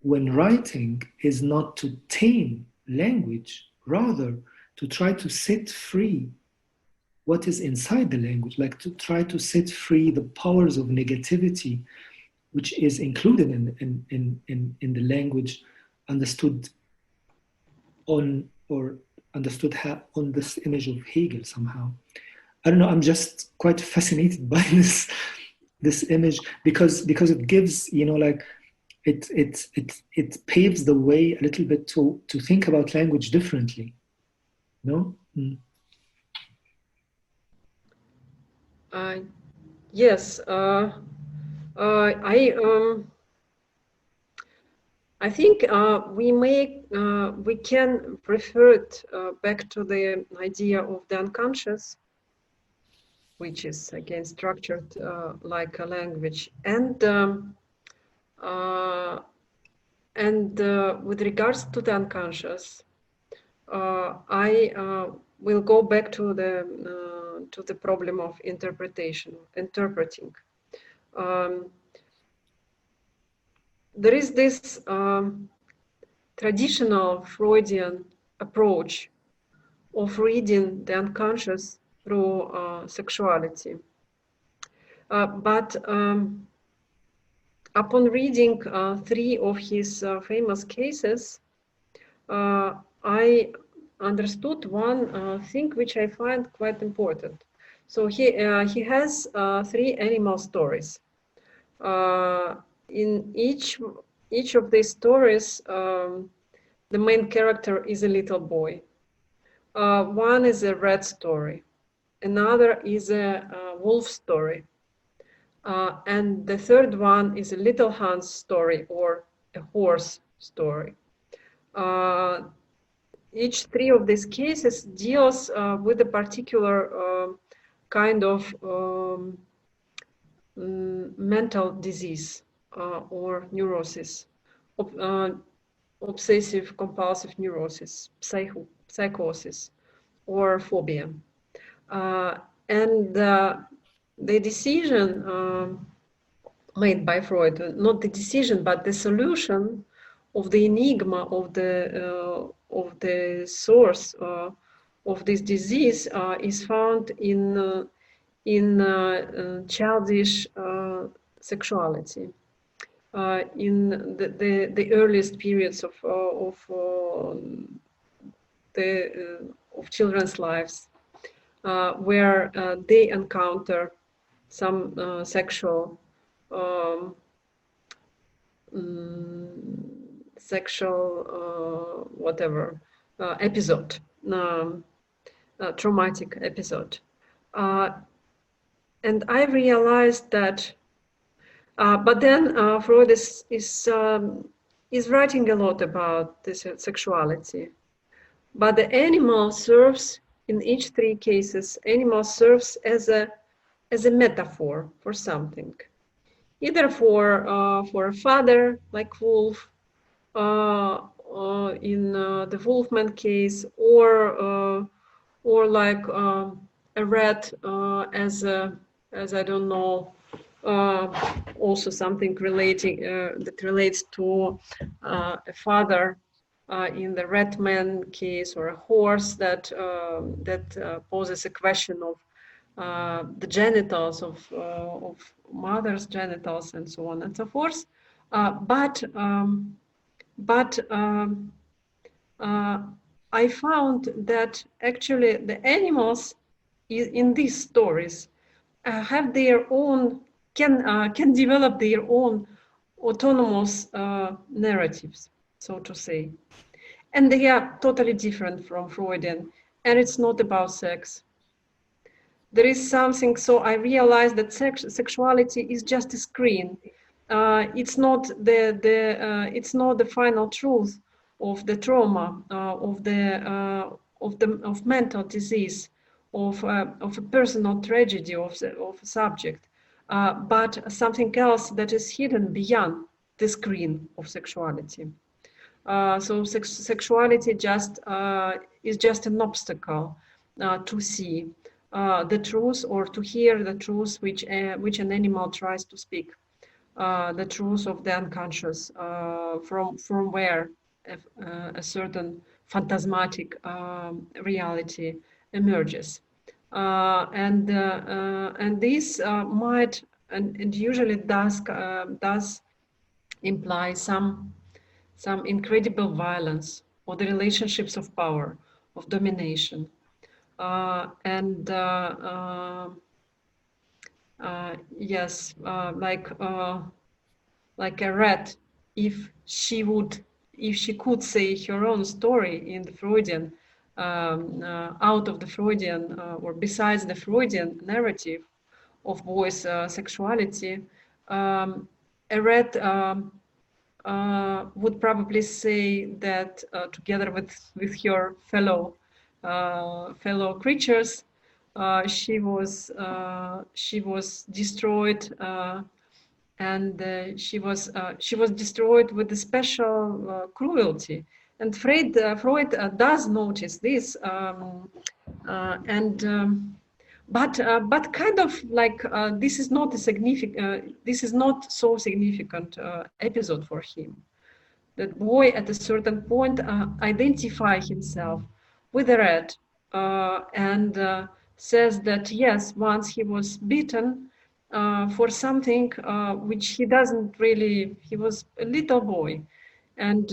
when writing is not to tame language, rather to try to set free what is inside the language, like to try to set free the powers of negativity which is included in the language, understood on, or understood on this image of Hegel somehow. I don't know, I'm just quite fascinated by this image, because it gives, you know, like it paves the way a little bit to think about language differently. No? Yes, I think we can refer it back to the idea of the unconscious, which is again structured like a language, and with regards to the unconscious, I will go back to the problem of interpreting. There is this traditional Freudian approach of reading the unconscious through sexuality. But upon reading 3 of his famous cases, I understood one thing which I find quite important. So he has 3 animal stories. In each of these stories, the main character is a little boy. One is a rat story, another is a wolf story, and the third one is a little Hans story, or a horse story. Each 3 of these cases deals with a particular kind of mental disease or neurosis, obsessive compulsive neurosis, psychosis, or phobia. And the decision made by Freud, not the decision, but the solution of the enigma of the source of this disease is found in childish sexuality, in the earliest periods of children's lives, where they encounter some sexual sexual whatever episode, traumatic episode. And I realized that, but then Freud is writing a lot about this sexuality. But the animal serves, in each three cases, animal serves as a metaphor for something, either for a father like wolf, in the Wolfman case, or like a rat as I don't know, also something relating that relates to a father in the Ratman case, or a horse that poses a question of the genitals of mother's genitals and so on and so forth. But I found that actually the animals in these stories have their own, can develop their own autonomous narratives, so to say. And they are totally different from Freudian, and it's not about sex. There is something, so I realized that sexuality is just a screen. It's not the final truth of the trauma, of mental disease, of a personal tragedy of a subject, but something else that is hidden beyond the screen of sexuality. So sexuality is just an obstacle to see the truth, or to hear the truth which an animal tries to speak, the truth of the unconscious, from where a certain phantasmatic reality emerges, and this might and usually does imply some incredible violence, or the relationships of power, of domination. Yes, like a rat, if she could say her own story in the Freudian, out of the Freudian, or besides the Freudian narrative of boys' sexuality, a rat would probably say that together with her fellow creatures, she was destroyed, and she was destroyed with a special cruelty. And Freud does notice this, but kind of like this is not so significant episode for him. That boy at a certain point identify himself with a rat, and says that yes, once he was beaten for something which he doesn't really. He was a little boy, and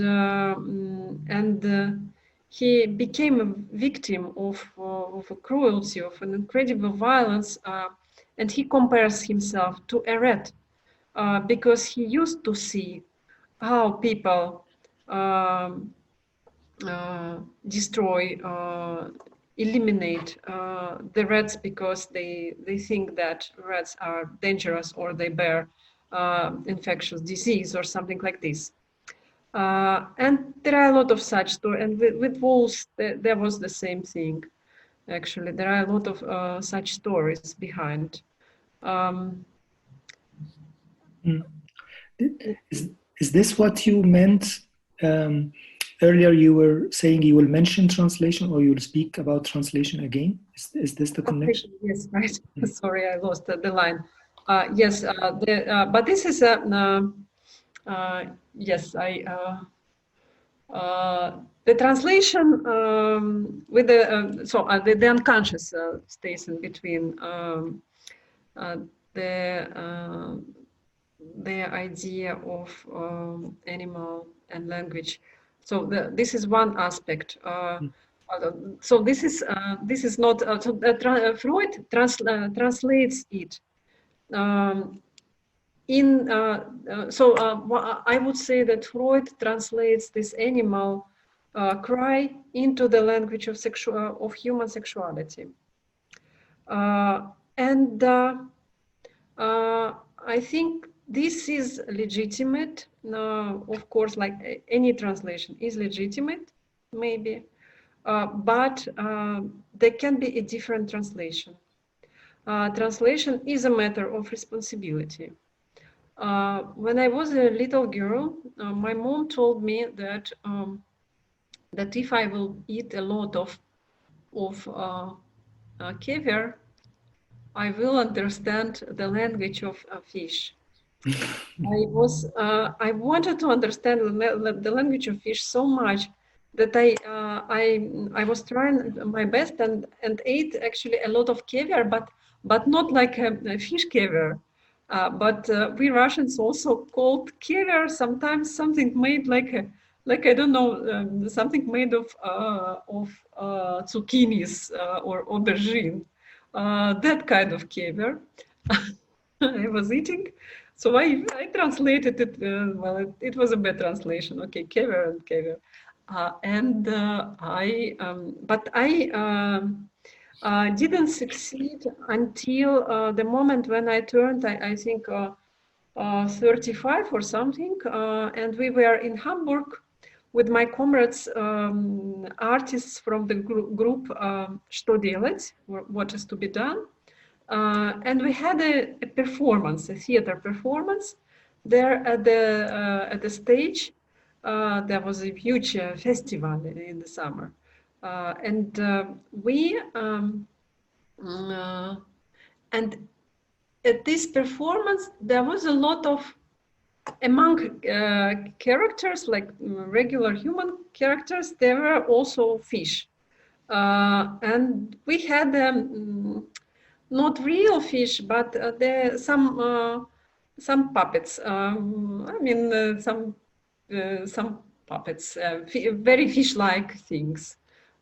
he became a victim of a cruelty, of an incredible violence, and he compares himself to a rat because he used to see how people destroy, eliminate the rats because they think that rats are dangerous, or they bear infectious disease or something like this. And there are a lot of such stories. And with wolves, there was the same thing. Actually, there are a lot of such stories behind. Is this what you meant earlier? You were saying you will mention translation, or you will speak about translation again. Is this the connection? Yes, right. Sorry, I lost the line. Yes, but this is yes, the translation with the unconscious stays in between the idea of animal and language. So this is one aspect. So this is not. Freud translates it I would say that Freud translates this animal cry into the language of human sexuality. I think this is legitimate. Of course, like any translation is legitimate, maybe, but there can be a different translation. Translation is a matter of responsibility. When I was a little girl, my mom told me that that if I will eat a lot of caviar, I will understand the language of fish. I wanted to understand the language of fish so much that I was trying my best and ate actually a lot of caviar, but not like a fish caviar. But we Russians also called caviar sometimes something made like I don't know, something made of zucchinis or aubergine. That kind of caviar I was eating. So I translated it, well, it was a bad translation, okay, caviar and caviar. But I didn't succeed until the moment when I turned, I think, 35 or something, and we were in Hamburg with my comrades, artists from the group Chto Delat, What is to be done. And we had a performance, a theater performance there at the stage. There was a huge festival in the summer. And at this performance, there was a lot of, among characters, like regular human characters, there were also fish. And we had not real fish, but there some puppets. I mean, some puppets, very fish-like things.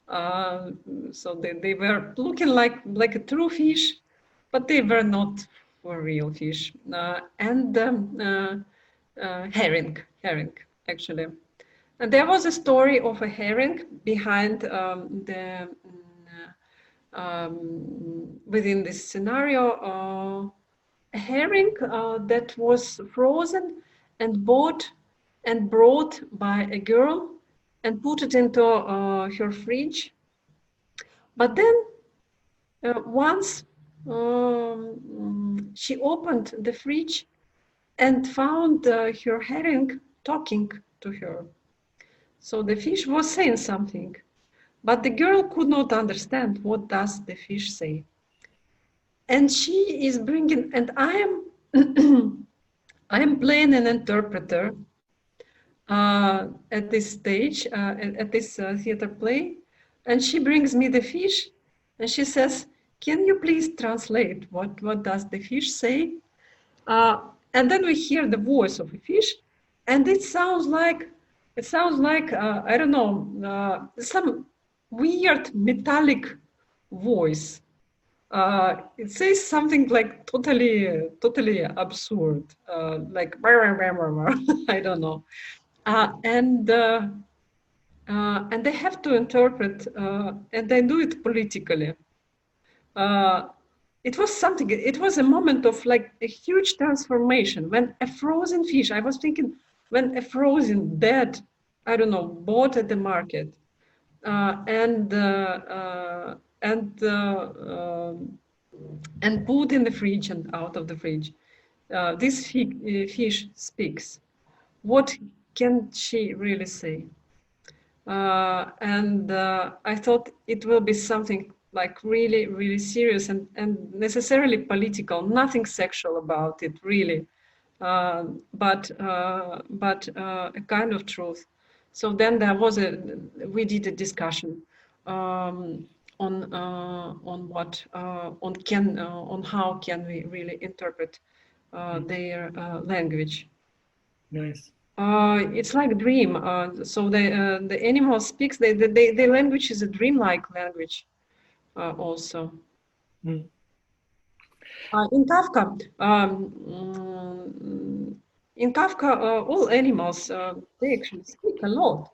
So they were looking like a true fish, but they were not for real fish. And herring actually. And there was a story of a herring behind within this scenario, a herring that was frozen and bought and brought by a girl and put it into her fridge. But then once she opened the fridge and found her herring talking to her. So the fish was saying something, but the girl could not understand what does the fish say. And she is bringing, and I am playing an interpreter at this stage, at this theater play, and she brings me the fish, and she says, "Can you please translate what does the fish say?" And then we hear the voice of a fish, and it sounds like I don't know, some weird metallic voice. It says something like totally absurd, like I don't know, and they have to interpret, and they do it politically. It was something. It was a moment of like a huge transformation when a frozen fish. I was thinking when a frozen dead, I don't know, bought at the market, and put in the fridge and out of the fridge. This fish speaks. What can she really say? And I thought it will be something like really, really serious and necessarily political, nothing sexual about it, really, but a kind of truth. So then there was we did a discussion on how can we really interpret their language. Nice. It's like a dream. So the animal speaks. The language is a dreamlike language, also. In Kafka, in Kafka, all animals, they actually speak a lot.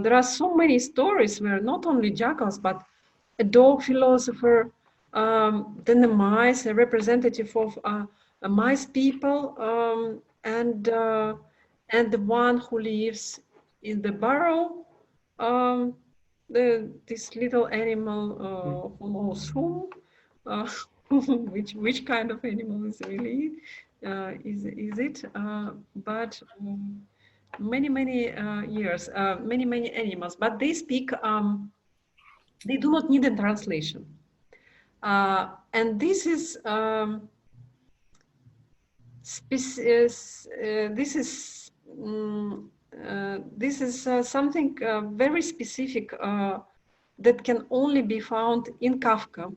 There are so many stories where not only jackals, but a dog philosopher, then the mice, a representative of mice people, and the one who lives in the burrow, this little animal who knows whom, which kind of animal is really is it? But many years, many animals, but they speak. They do not need a translation, and this is something very specific that can only be found in Kafka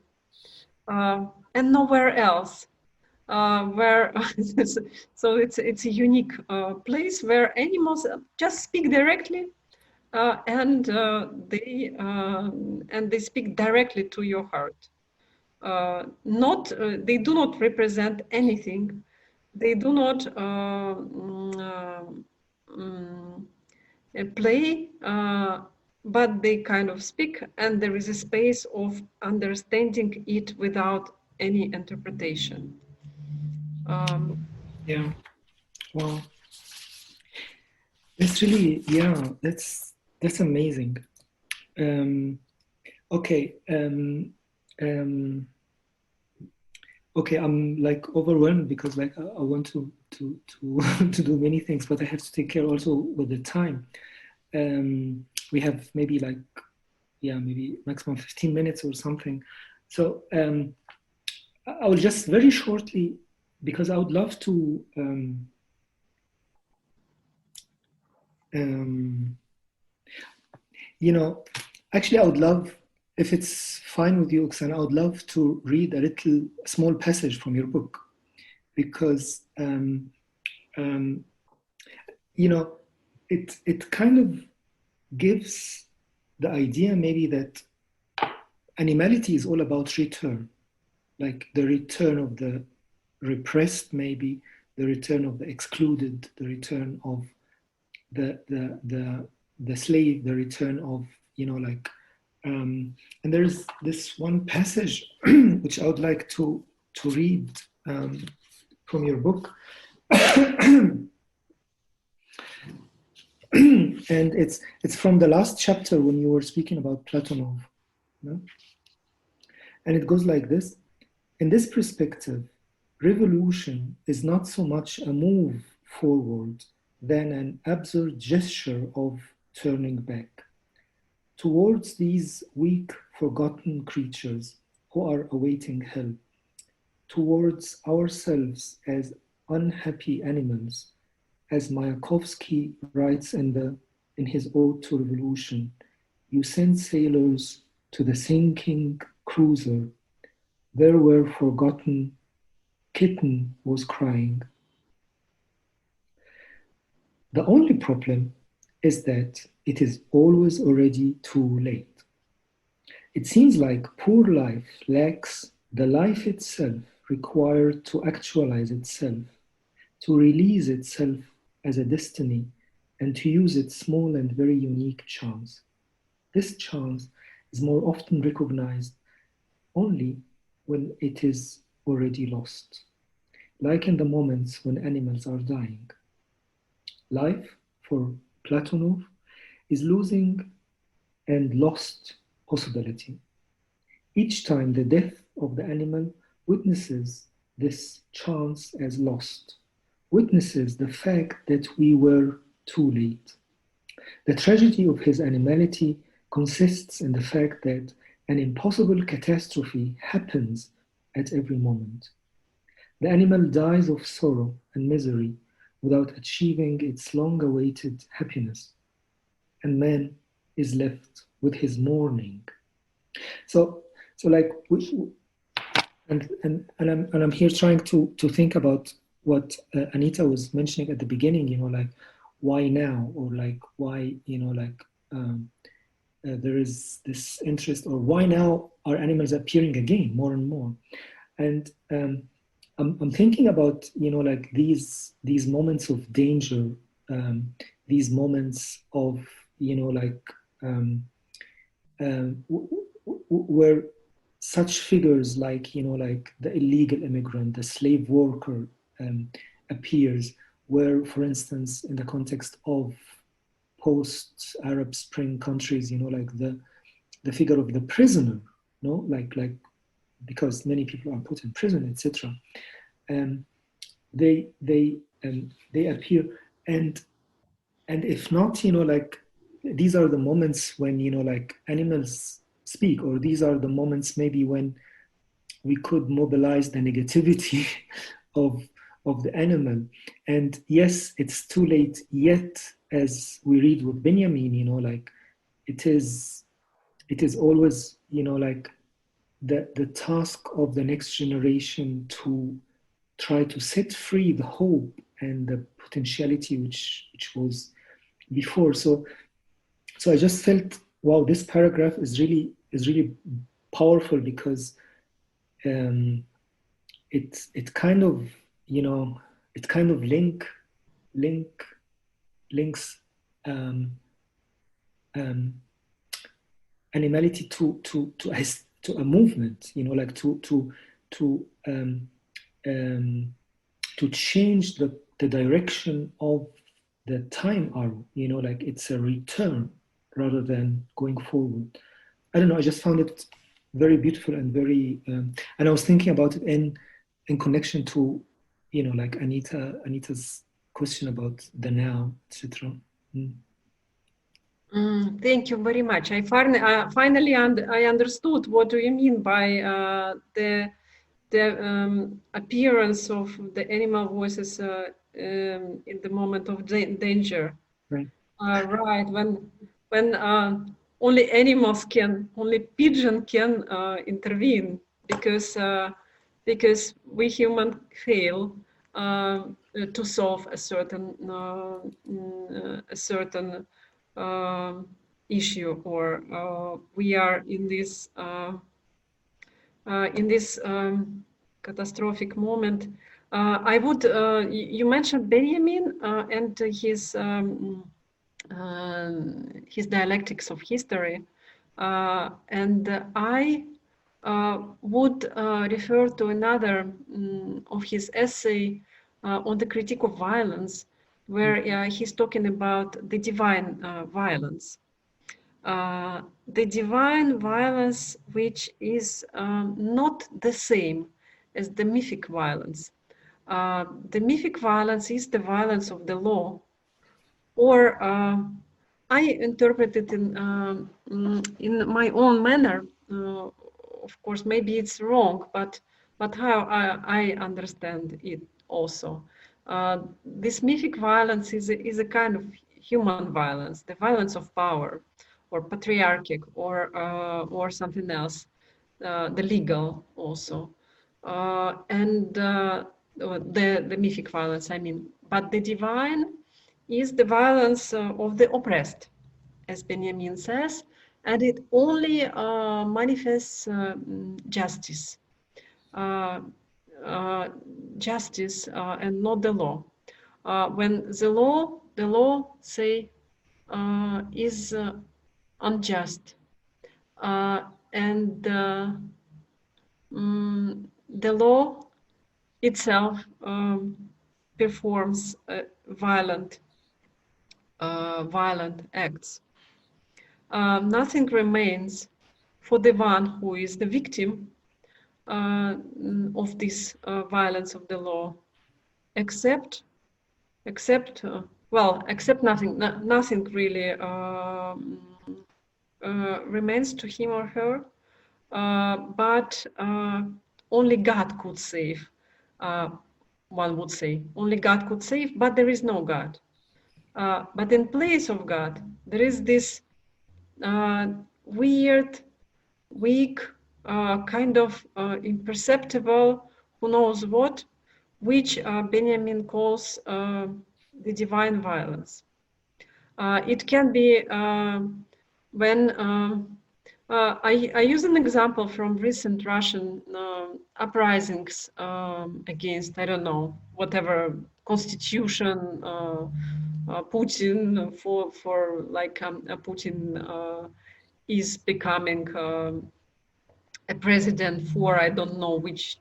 and nowhere else. Where so it's a unique place where animals just speak directly, and they speak directly to your heart. They do not represent anything. They do not play, but they kind of speak, and there is a space of understanding it without any interpretation. Yeah. Wow. That's really, yeah, that's amazing. Okay. Okay, I'm like overwhelmed because like I want to to do many things, but I have to take care also with the time. We have maybe like, yeah, maybe maximum 15 minutes or something. So I will just very shortly, because I would love to you know, actually I would love, if it's fine with you, Oksana, I would love to read a small passage from your book, because you know, it kind of gives the idea maybe that animality is all about return, like the return of the repressed, maybe the return of the excluded, the return of the slave, the return of, you know, like, and there's this one passage which I would like to read from your book. And it's from the last chapter when you were speaking about Platonov. You know? And it goes like this: in this perspective, revolution is not so much a move forward than an absurd gesture of turning back towards these weak, forgotten creatures who are awaiting help, towards ourselves as unhappy animals. As Mayakovsky writes in his Ode to Revolution, you send sailors to the sinking cruiser. There were forgotten, kitten was crying. The only problem is that it is always already too late. It seems like poor life lacks the life itself required to actualize itself, to release itself as a destiny, and to use its small and very unique chance. This chance is more often recognized only when it is already lost, like in the moments when animals are dying. Life, for Platonov, is losing and lost possibility. Each time the death of the animal witnesses this chance as lost, witnesses the fact that we were too late. The tragedy of his animality consists in the fact that an impossible catastrophe happens at every moment. The animal dies of sorrow and misery without achieving its long-awaited happiness, and man is left with his mourning. So like, and I'm here trying to think about what Anita was mentioning at the beginning, you know, like, why now? Or like, why, you know, like, there is this interest, or why now are animals appearing again more and more? And I'm thinking about, like these moments of danger, these moments of, like where such figures like, like the illegal immigrant, the slave worker appears, where, for instance, in the context of post-Arab Spring countries, like the figure of the prisoner, like because many people are put in prison, etc. They appear, and if not, like these are the moments when, like animals speak, or these are the moments maybe when we could mobilize the negativity of the animal. And yes, it's too late yet, as we read with Benjamin, like it is always, like the task of the next generation to try to set free the hope and the potentiality which was before. So I just felt, wow, this paragraph is really powerful, because it kind of, it kind of links animality to a movement, like to change the direction of the time arrow, like it's a return rather than going forward. I don't know, I just found it very beautiful and very, and I was thinking about it in connection to, like Anita's question about the now, etc. Thank you very much. I finally I understood what do you mean by the appearance of the animal voices in the moment of danger. Right. Right. When only animals can, only pigeon can intervene, because we humans fail to solve a certain issue, or we are in this catastrophic moment. I would. You mentioned Benjamin and his dialectics of history, and I would refer to another of his essay on the critique of violence, where he's talking about the divine violence. The divine violence, which is not the same as the mythic violence. The mythic violence is the violence of the law, or I interpret it in my own manner. Of course, maybe it's wrong, but how I understand it also. This mythic violence is a kind of human violence, the violence of power, or patriarchic, or something else, the legal also, and the mythic violence, I mean. But the divine is the violence of the oppressed, as Benjamin says, and it only manifests justice. Justice and not the law. When the law say is unjust, and the law itself performs violent acts. Nothing remains for the one who is the victim of this violence of the law, except nothing. Nothing really remains to him or her, but only God could save. One would say only God could save, but there is no God. But in place of God, there is this weird, weak, kind of imperceptible, who knows what, which Benjamin calls the divine violence. It can be when I use an example from recent Russian uprisings against, I don't know, whatever constitution Putin for like Putin is becoming a president for I don't know which,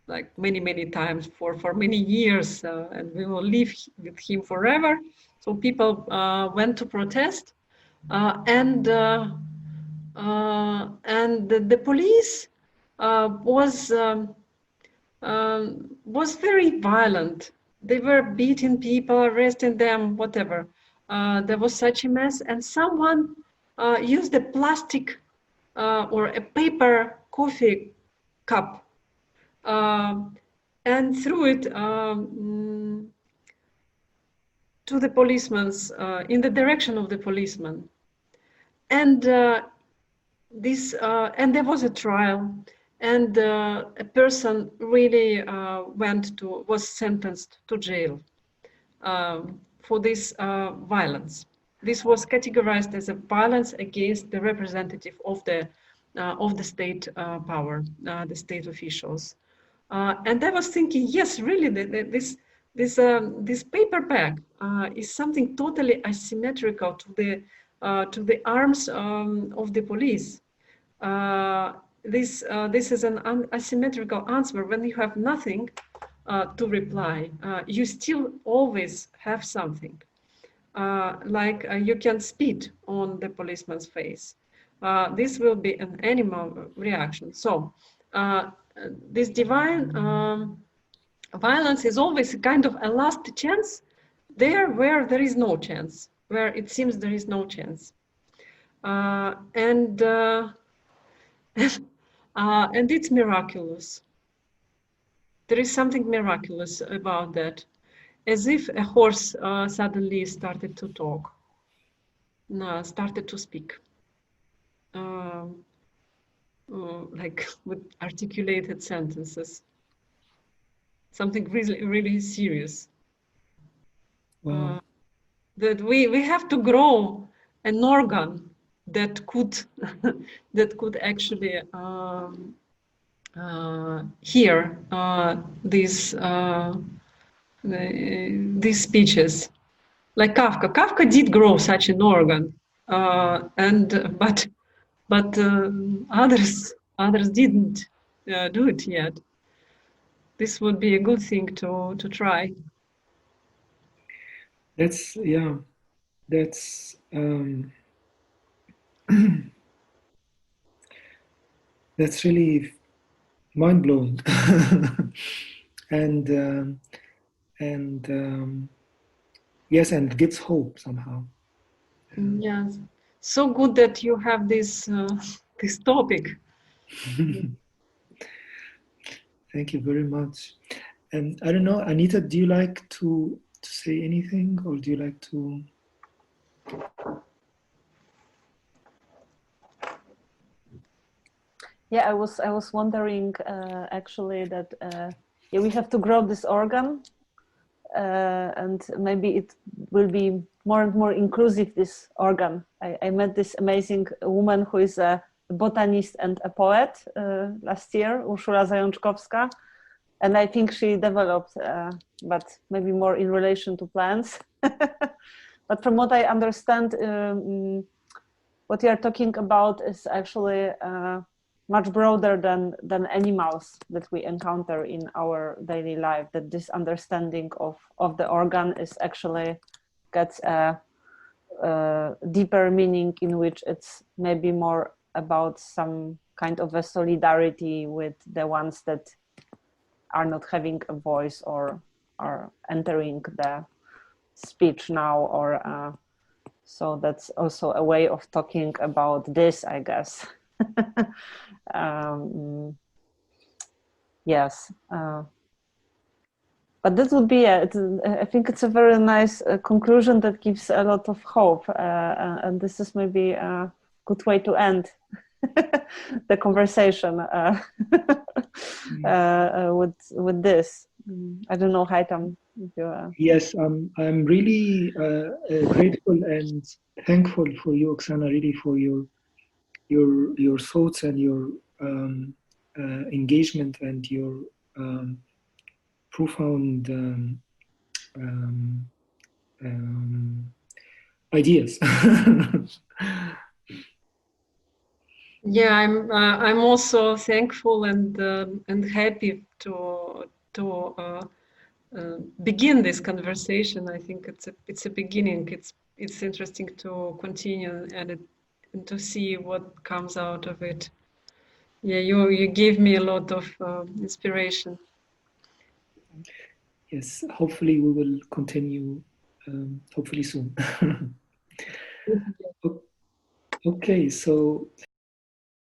like many times for many years, and we will live with him forever. So people went to protest, and the police was very violent. They were beating people, arresting them, whatever. There was such a mess, and someone used a plastic or a paper coffee cup and threw it to the policeman's in the direction of the policeman. And and there was a trial, and a person really was sentenced to jail for this violence. This was categorized as a violence against the representative of the state power, the state officials. And I was thinking, yes, really, this paper bag is something totally asymmetrical to the arms of the police. This is an asymmetrical answer. When you have nothing to reply, you still always have something. Like you can spit on the policeman's face. This will be an animal reaction. So this divine violence is always a kind of a last chance there where there is no chance, where it seems there is no chance. And it's miraculous. There is something miraculous about that. As if a horse suddenly started to talk, started to speak, like with articulated sentences. Something really, really serious. Wow. That we have to grow an organ that could that could actually hear these speeches, like Kafka. Kafka did grow such an organ, but others didn't do it yet. This would be a good thing to try. That's that's really mind blowing, and yes, and gives hope somehow. Yes, so good that you have this this topic. Thank you very much. And I don't know, Anita, do you like to say anything, or do you like to? Yeah, I was wondering actually that yeah, we have to grow this organ, and maybe it will be more and more inclusive, this organ. I met this amazing woman who is a botanist and a poet last year, Urszula Zajączkowska, and I think she developed, but maybe more in relation to plants. But from what I understand, what you are talking about is actually much broader than animals that we encounter in our daily life, that this understanding of the organ is actually gets a deeper meaning, in which it's maybe more about some kind of a solidarity with the ones that are not having a voice or are entering the speech now, or so that's also a way of talking about this, I guess. Yes, but that would be I think it's a very nice conclusion that gives a lot of hope, and this is maybe a good way to end the conversation with this. I don't know, Haytham. Yes, I'm really grateful and thankful for you, Oxana, really for your your thoughts and your engagement and your profound ideas. Yeah, I'm also thankful and happy to begin this conversation. I think it's a beginning. It's interesting to continue and to see what comes out of it. Yeah, you gave me a lot of inspiration. Yes, hopefully we will continue. Hopefully soon. Okay, so